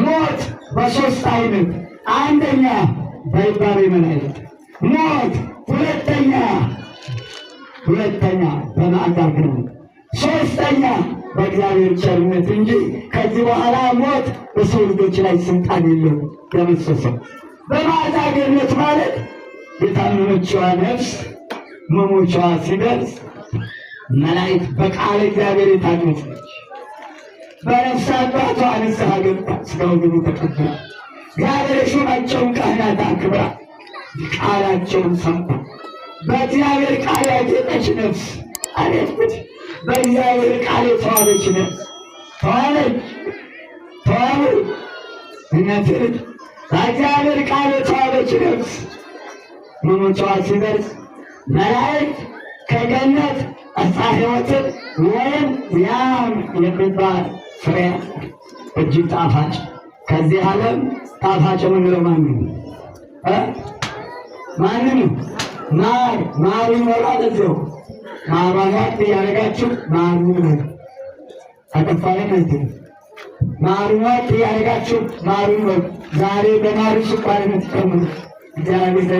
ሞት በሶስት አይነት፣ አንደኛ በይባቤ መላእክት፣ ሞት ሁለተኛ በማዕዳግ ነው። ሶስተኛ በእግዚአብሔር ቸርነት እንጂ ከዚህ በኋላ ሞት በሰው ልጆች ላይ ስልጣን የለውም። ደመሰሰው። በማዕዳግነት ማለት የታመመችዋ ነፍስ መሞቻዋ ሲደርስ መላእክት በቃለ እግዚአብሔር የታነጸች በነፍስ አባቷ ንስሐ ገብታ ሥጋው ደሙ ተቀብላ እግዚአብሔር የሾማቸውን ካህናት አክብራ ቃላቸውን ሰምታ በእግዚአብሔር ቃል ያጌጠች ነፍስ አለች። በእግዚአብሔር ቃል የተዋበች ነፍስ ተዋቡ እነትን በእግዚአብሔር ቃል የተዋበች ነፍስ መሞቻዋ ሲደርስ መላእክት ከገነት ዕፀ ሕይወትን ወይም ያም የሚባል ፍሬ እጅግ ጣፋጭ ከዚህ ዓለም ጣፋጭ የምንለው ማንን ማሩ ይኖራል። እዚያው ማሯት እያደረጋችሁ ማሩ አጠፋለን አይደል? ማሩት እያደረጋችሁ ማሩ ነው። ዛሬ በማሩ ስኳር የምትጨምሩ እግዚአብሔር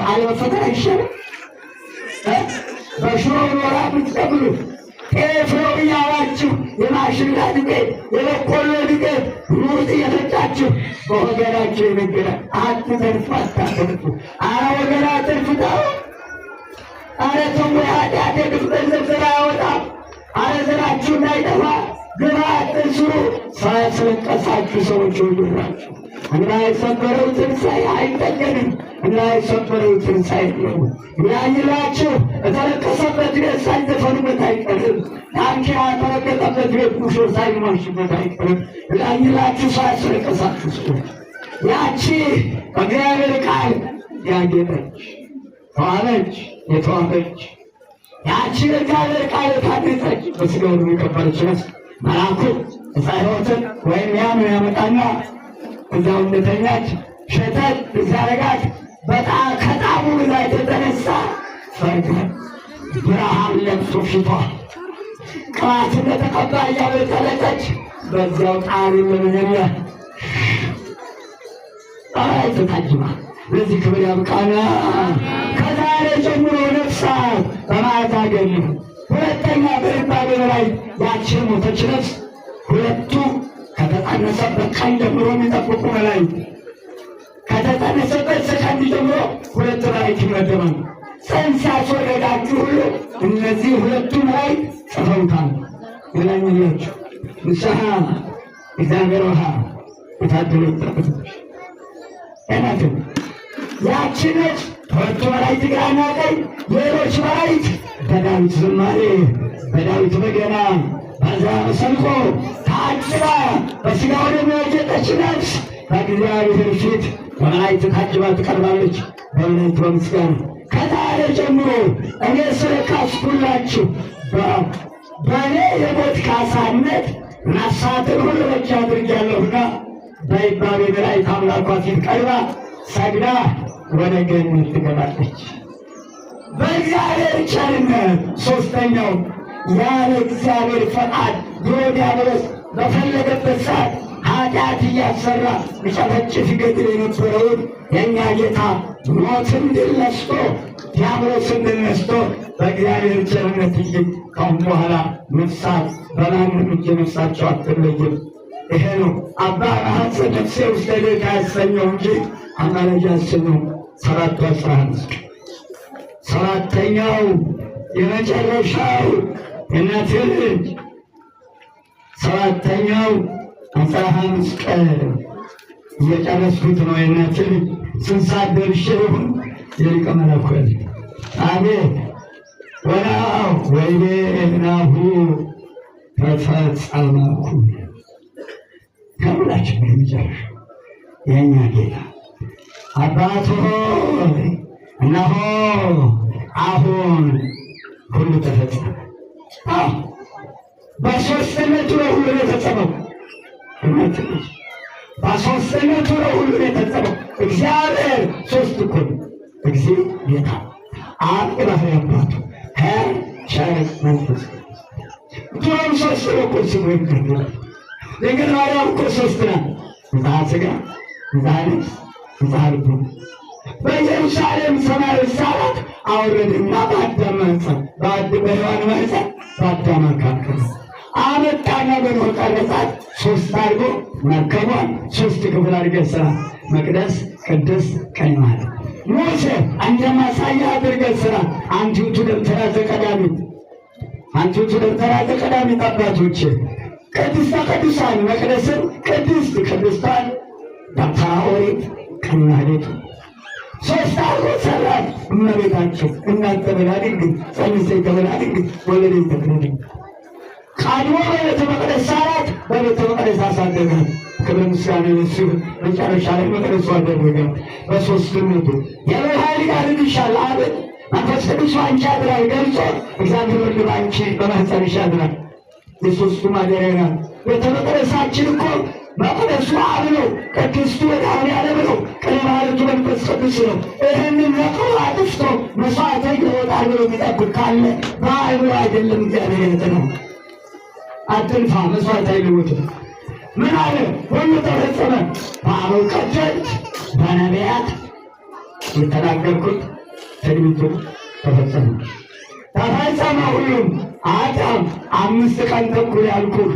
አለመፈተን አይሻልም? በሽሮ ኖራ የምትጨምሩ ጤፍ ነው እያላችሁ የማሽላ ዱቄት የበቆሎ ዱቄት ሩዝ እየፈጫችሁ በወገናችሁ ይነገራል። አትተርፉ፣ አታተርፉ። አረ ወገና አትርፉታው። አረ ተው፣ ኃጢአት የግፍበት ዘር አያወጣም። አረ ዘራችሁ እንዳይጠፋ ግባ አትስሩ። ሳያስለቀሳችሁ ሰዎች ወዱራችሁ እና የሰበረው ትንሣኤ አይጠገንም። እና የሰበረው ትንሣኤ ነው ያይላችሁ። የተለቀሰበት ቤት ሳይዘፈኑበት አይቀርም። ዳንኪራ የተረገጠበት ቤት ሙሾ ሳይሟሽበት አይቀርም። ያይላችሁ ሳያስለቀሳችሁ ሰዎች ያቺ በእግዚአብሔር ቃል ያጌጠች ተዋበች የተዋበች ያቺ በእግዚአብሔር ቃል የታነጸች በሥጋው ደሙ የከበረች ነፍስ መልአኩ ዕፀ ሕይወትን ወይም ያም ያመጣና እዛው እንደተኛች ሸተት ሲያረጋት በጣም ከጣሙ ብዛት የተነሳ ፈርተን ብርሃን ለብሶ ፊቷ ቅባት እንደተቀባ እያበጠለጠች በዚያው ጣሪ ለመጀመሪያ ታጅማ ለዚህ ክብር ያብቃና ከዛሬ ጀምሮ ነፍሳት በማዕድ አገኙ። ሁለተኛ በእባቤ ላይ ያቺ ሞተች ነፍስ ሁለቱ ከተጸነሰበት ቀን ጀምሮ የሚጠብቁ መላእክት ከተጸነሰበት ሰከንድ ጀምሮ ሁለት መላእክት ይመደባሉ። ጽንስ ያስወረዳችሁ ሁሉ እነዚህ ሁለቱ መላእክት ጽፈውታል። ሌላኛችሁ ንስሐ እግዚአብሔር ውሃ የታደለ ጠብቶች አይናትም ያቺ ነች። ሁለቱ መላእክት ግራና ቀኝ፣ ሌሎች መላእክት በዳዊት ዝማሬ በዳዊት በገና በዛ መሰንቆ ታጅባ በሥጋው ደሙ ያጌጠች ነፍስ በእግዚአብሔር ፊት በመላእክት ታጅባ ትቀርባለች። በእውነት በምስጋና ከዛሬ ጀምሮ እኔ ስለካስኩላችሁ በእኔ የሞት ካሳነት ነፍሳትን ሁሉ በእጄ አድርጌአለሁና በይባቤ መላእክት አምላኳ ፊት ቀርባ ሰግዳ ወደ ገነት ትገባለች። በእግዚአብሔር ቸርነት ሦስተኛው ያለ እግዚአብሔር ፈቃድ ድሮ ዲያብሎስ በፈለገበት ሰዓት ኃጢአት እያሰራ ሊጨፈጭፍ ይገድል የነበረውን የእኛ ጌታ ሞትን ድል ነስቶ ዲያብሎስን ድል ነስቶ በእግዚአብሔር ቸርነት እንጂ ካሁን በኋላ ነፍሳት በማንም እጅ ነፍሳቸው አትለይም። ይሄ ነው አባ ረሃጽ ነፍሴ ውስጥ ደቂቃ ያሰኘው እንጂ አማላጅ ያሰኘው። ሰባቱ 11 ሰባተኛው የመጨረሻው የእናቴ ልጅ ሰባተኛው 15 ቀን እየጨረስኩት ነው። የእናቴ ልጅ ስንት ሰዓት ደርሼ ይሁን የሊቀ መለኮት አቤት ወናው ወይኔ ናሁ ተፈጸመኩ ከሁላችን የሚጨርሻው የእኛ ጌታ አባት ሆይ እነሆ አሁን ሁሉ ተፈጸመ። በሦስትነቱ ነው ሁሉ የተፈጸመው። በሦስትነቱ ነው ሁሉ የተፈጸመው። እግዚአብሔር ሦስት እኮ ነው። እግዚእ ጌታ አብ የባሕርይ አባቱ ቸር መንፈስ ድሮም ሦስት ነው እኮ ስሙ ይገኛል። ድንግል ማርያም እኮ ሦስት ናት። ንጽሐ ሥጋ ንጽሐ ነፍስ ንጽሐ ልቡና በኢየሩሳሌም ሰማያዊ ሳላት አውረድና በአዳም ማኅፀን በሔዋን ማኅፀን በአዳም አካከለ አመጣና በኖኅ ቀረጻት። ሶስት አድርጎ መርከቧን ሶስት ክፍል አድርገህ ስራ። መቅደስ፣ ቅድስት፣ ቀኝ ማለት ሙሴ እንደ ማሳያ አድርገህ ስራ። አንቲቱ ደብተራ ዘቀዳሚት አንቲቱ ደብተራ ዘቀዳሚት አባቶቼ ቅድስተ ቅዱሳን መቅደስን ቅድስት ቅዱሳን ደብተራ ኦሪት ቀኝ ማህሌቱ ሶስት አድርጎ ሰራት። እመቤታቸው እናንተ በላድግ ጸንሴ ተበላድግ ወለደ ተክለኝ ቀድሞ በቤተ መቅደስ ሳላት በቤተ መቅደስ አሳደጋት። ክብር ምስጋና ለእሱ ይሁን። መጨረሻ ላይ መቅደሱ አደረጋት። በሦስትነቱ የበኃይል ያድንሻል አብን መንፈስ ቅዱስ አንቺ ያድራል ገልጾ እግዚአብሔር ወልድ በአንቺ በማኅፀንሽ ያድራል። የሦስቱ ማደሪያ ናት ቤተ መቅደሳችን እኮ መቅደሱ አብ ነው። ቅድስቱ መድኃኔዓለም ነው። ቅኔ ማኅሌቱ መንፈስ ቅዱስ ነው። ይህንን ነቅሎ አጥፍቶ መሥዋዕተ ይወጣል ብሎ የሚጠብቅ ካለ በአእምሮ አይደለም እግዚአብሔር የተነው። አትንፋ መሥዋዕት አይለወጥም። ምን አለ? ሁሉ ተፈጸመ። በአበው ቀደምት በነቢያት የተናገርኩት ትንቢቱ ተፈጸመ። ተፈጸመ ሁሉም አዳም 5 ቀን ተኩል ያልኩህ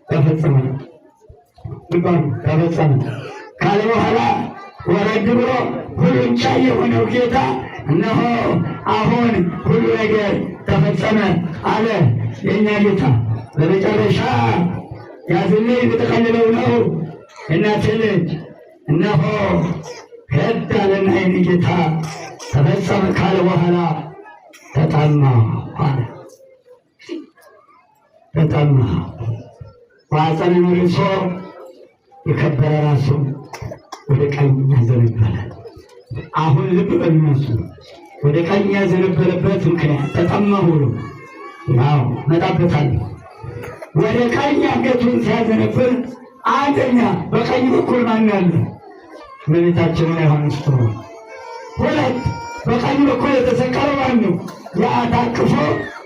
ተፈጸመ። ልባሉ ተፈጸመ ካለ በኋላ ወረድ ብሎ ሁሉን ቻይ የሆነው ጌታ እነሆ አሁን ሁሉ ነገር ተፈጸመ አለ የእኛ ጌታ። በመጨረሻ ያዝልኝ የተቀልለው ነው እናቴ ልጅ እነሆ ሄድ አለና የእኔ ጌታ ተፈጸመ ካለ በኋላ ተጠማ አለ። ተጠማ ማኅፀንን ርሶ የከበረ ራሱን ወደ ቀኝ ያዘነበለ። አሁን ልብ በሚነሱ ወደ ቀኝ ያዘነበለበት ምክንያት ተጠማ ብሎ ያው መጣበታለሁ። ወደ ቀኝ አንገቱን ሲያዘነብል አንደኛ በቀኝ በኩል ማን አለ? እመቤታችንን ዮሐንስ ጥሩ። ሁለት በቀኝ በኩል የተሰቀለው ማን ነው? ያ ታቅፎ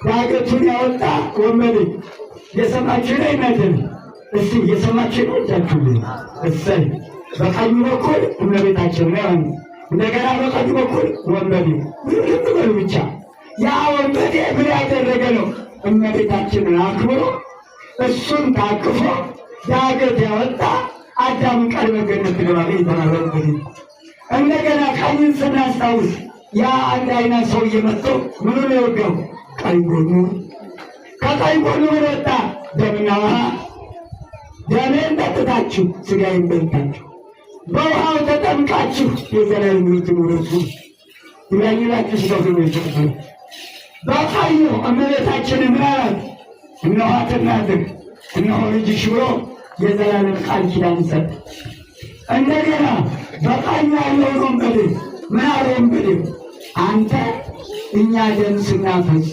ዳገቱን ያወጣ ወንበዴ። የሰማችሁ ነው ይናደል። እስቲ የሰማችሁ ነው እጃችሁ እሰይ። በቀኝ በኩል እመቤታችንን ዮሐንስ፣ እንደገና በቀኝ በኩል ወንበዴ። ልብ በሉ ብቻ ያ ወንበዴ ምን ያደረገ ነው? እመቤታችንን አክብሮ እሱን ታቅፎ ዳገት ያወጣ አዳም ቀድመ ገነት ገባ የተናገረበት። እንደገና ቀኝን ስናስታውስ ያ አንድ አይና ሰው እየመጡ ምኑ ነው የወጋው? ቀኝ ጎኑ። ከቀኝ ጎኑ ምን ወጣ? ደምና ውሃ። ደሜን ጠጥታችሁ ሥጋዬን በልታችሁ በውሃው ተጠምቃችሁ የዘላለም ሕይወትን ውረሱ ይላችሁ ስጋው ነው ይችላል። በቀኙ እመቤታችንን ምናላት እነኋት እናትህ እነሆ ልጅሽ ብሎ የዘላለም ቃል ኪዳን ሰጠ። እንደገና በቀኝ ያለውን ወንበዴ ምን አለ? ወንበዴ አንተ እኛ ደም ስናፈስ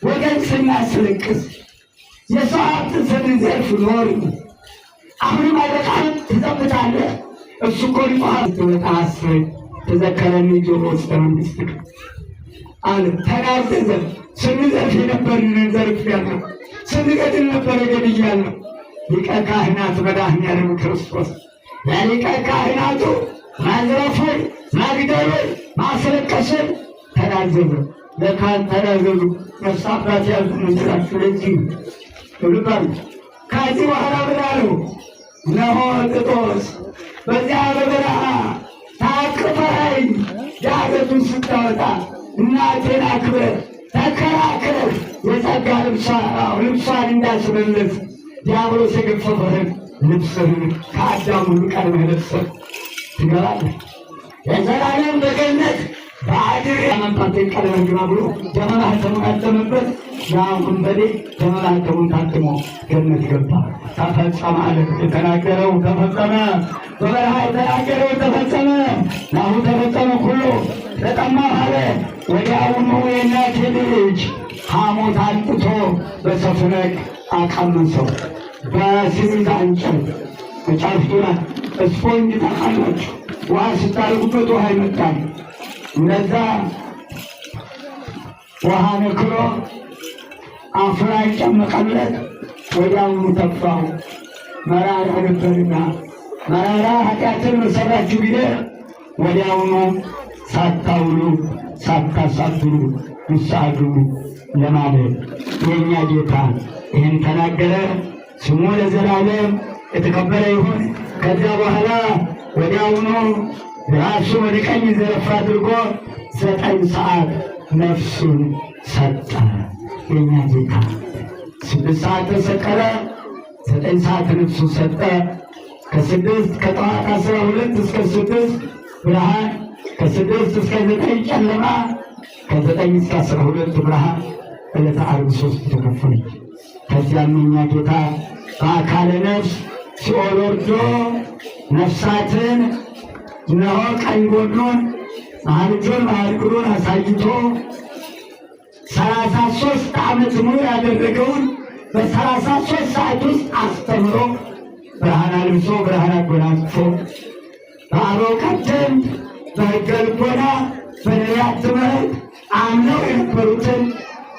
ወገን ስናስለቅስ የሰው ሀብት ስንዘርፍ ኖር አሁንም አይበቃም ትዘብታለህ? እሱ እኮ ሊጠዋት ትወጣ አስር ተዘከረኒ ጆሮ ውስጥ መንግሥት አለ። ተናዘዘ። ስንዘርፍ የነበርንን ዘርፍ ያለው ስንገድል ነበረ ገድያለሁ። ሊቀ ካህናት መድኃኔዓለም ክርስቶስ ለሊቀ ካህናቱ ማዝረፉን፣ መግደሉን፣ ማስለቀሱን ተናዘዙ። ለካህን ተናዘዙ። ነፍስ አባት ያዙ መስላችሁ ለዚህ ልባሉ። ከዚህ በኋላ ምን አለው? እነሆ ጥጦስ በዚያ በበረሃ ታቅፈኸኝ ዳገቱን ስታወጣ እናቴን አክብረህ ተከራክረህ የጸጋ ልብሷን እንዳስመለስ ዲያብሎስ የገፈፈህን ልብስህን ከአዳም ሁሉ ቀድመህ ለብሰህ ትገባለህ። የዘላለም በገነት በአድር መምጣቴን ቀድመህ ግባ ብሎ ደመ ማኅተሙን አተመበት። ያ ወንበዴ ደመ ማኅተሙን ታትሞ ገነት ገባ። ተፈጸመ አለ። የተናገረው ተፈጸመ። በበረሃ የተናገረው ተፈጸመ። ናሁ ተፈጸመ ሁሉ ተጠማሁ አለ። ወዲያውኑ የእናቴ ልጅ ሐሞት አንጥቶ በሰፍነግ አቀመሰው። በሲሚንቶ እንጨት በጫፍቱ ላይ እስፖንጅ ታውቃላችሁ፣ ውሃ ስታደርጉበት ውሃ ይመጣል። እነዛ ውሃ ነክሮ አፉ ላይ ጨመቀለት። ወዲያውኑ ተፋው። መራራ ነበርና መራራ ኃጢአትን በሰራችሁ ጊዜ ወዲያውኑ ሳታውሉ ሳታሳድሩ ንስሐ ግቡ ለማለት የእኛ ጌታ ይህን ተናገረ። ስሙ ለዘላለም የተከበረ ይሁን። ከዚያ በኋላ ወዲያውኑ ራሱን ወደ ቀኝ ዘረፍ አድርጎ 9 ሰዓት ነፍሱን ሰጠ። የእኛ ጌታ 6 ሰዓት ተሰቀለ፣ 9 ሰዓት ነፍሱን ሰጠ። ከጠዋት 12 እስከ 6 ብርሃን፣ ከ6 እስከ 9 ጨለማ፣ ከ9 እስከ 12 ብርሃን። ዕለተ ዓርብ 3 ተከፈለች። ከዚያም የእኛ ጌታ በአካለ ነፍስ ሲኦል ወርዶ ነፍሳትን እነሆ ቀኝ ጎኑን መሃል እጁን መሃል እግሩን አሳይቶ 33 ዓመት ሙሉ ያደረገውን በ33 ሰዓት ውስጥ አስተምሮ ብርሃን አልብሶ ብርሃን አጎናጽፎ በአበው ቀደምት በሕገ ልቦና በነቢያት ትምህርት አምነው የነበሩትን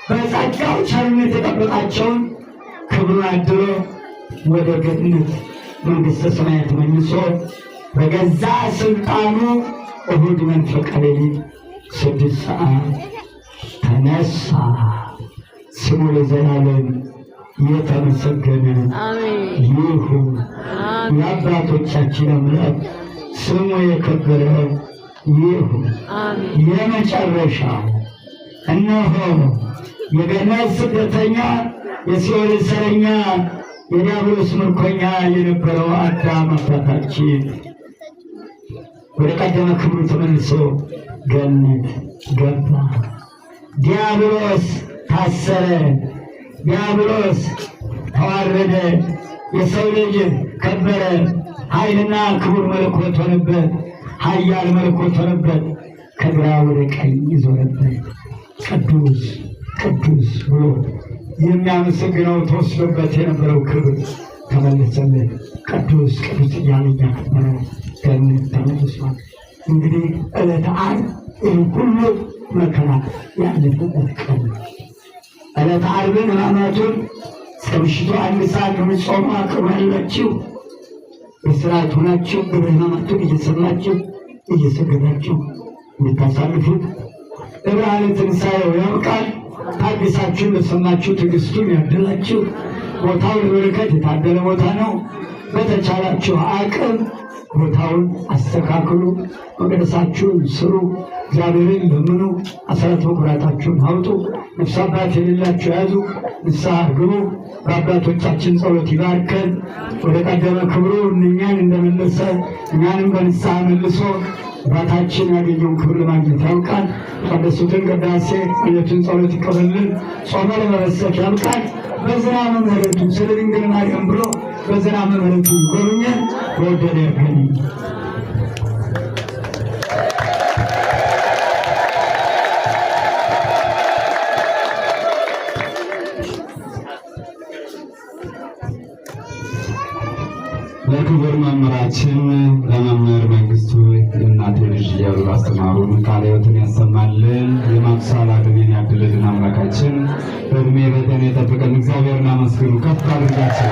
በጸጋው ቸርነት የጠበቃቸውን ክብሩን አድሎ ወደ ገነት መንግሥተ ሰማያት መልሶ በገዛ ስልጣኑ እሁድ መንፈቀ ሌሊት 6 ሰዓት ተነሳ። ስሙ ለዘላለም የተመሰገነ ይሁን። የአባቶቻችን አምላክ ስሙ የከበረ ይሁን። የመጨረሻ እነሆ የገነት ስደተኛ የሲኦል እስረኛ የዲያብሎስ ምርኮኛ የነበረው አዳም አባታችን ወደ ቀደመ ክብሩ ተመልሶ ገነት ገባ። ዲያብሎስ ታሰረ፣ ዲያብሎስ ተዋረደ። የሰው ልጅ ከበረ፣ ኃይልና ክቡር መለኮት ሆነበት፣ ኃያል መለኮት ሆነበት። ከግራ ወደ ቀኝ ዞረበት። ቅዱስ ቅዱስ ብሎ የሚያመሰግነው ተወስዶበት የነበረው ክብር ተመለሰለት። ቅዱስ ቅዱስ እያለ እያከበረ ገነት ተመልሷል። እንግዲህ ዕለተ ዓርብ ይህን ሁሉ መከራ ያለፈበት ቀን ዕለተ ዓርብን ሕማማቱን እስከ ምሽቱ 1 ሰዓት የምትጾሙ አቅም ያላችሁ በስርዓት ሆናችሁ ግብረ ሕማማቱን እየሰማችሁ እየሰገዳችሁ የምታሳልፉት ለብርሃነ ትንሣኤው ያብቃል። ታግሳችሁ ለሰማችሁ ትዕግስቱን ያድላችሁ። ቦታው ለበረከት የታደለ ቦታ ነው። በተቻላችሁ አቅም ቦታውን አስተካክሉ፣ መቅደሳችሁን ስሩ፣ እግዚአብሔርን ለምኑ፣ አስራት በኩራታችሁን አውጡ። ነፍስ አባት የሌላችሁ ያዙ፣ ንስሐ ግቡ። በአባቶቻችን ጸሎት ይባርከን። ወደ ቀደመ ክብሩ እኛን እንደመለሰ እኛንም በንስሐ መልሶ አባታችን ያገኘውን ክብር ለማግኘት ያውቃል። ቀደሱትን ቅዳሴ የቱን ጸሎት ይቀበልን። ጾመ ለመበሰት ያውቃል። በዝናመ ምሕረቱ ስለ ድንግል ማርያም ብሎ በዝናመ ምሕረቱ ይጎብኘን። በወደደ ያገኝ ለክቡር መምህራችን ለመምህር መንግስቱ የእናቴ ልጅ እያሉ አስተማሩን ቃለ ሕይወትን ያሰማልን። የማምሳል ዕድሜን ያድልልን። አምላካችን በዕድሜ በጤና የጠብቀን። እግዚአብሔርን አመስግኑ። ከፍ አድርጋችሁ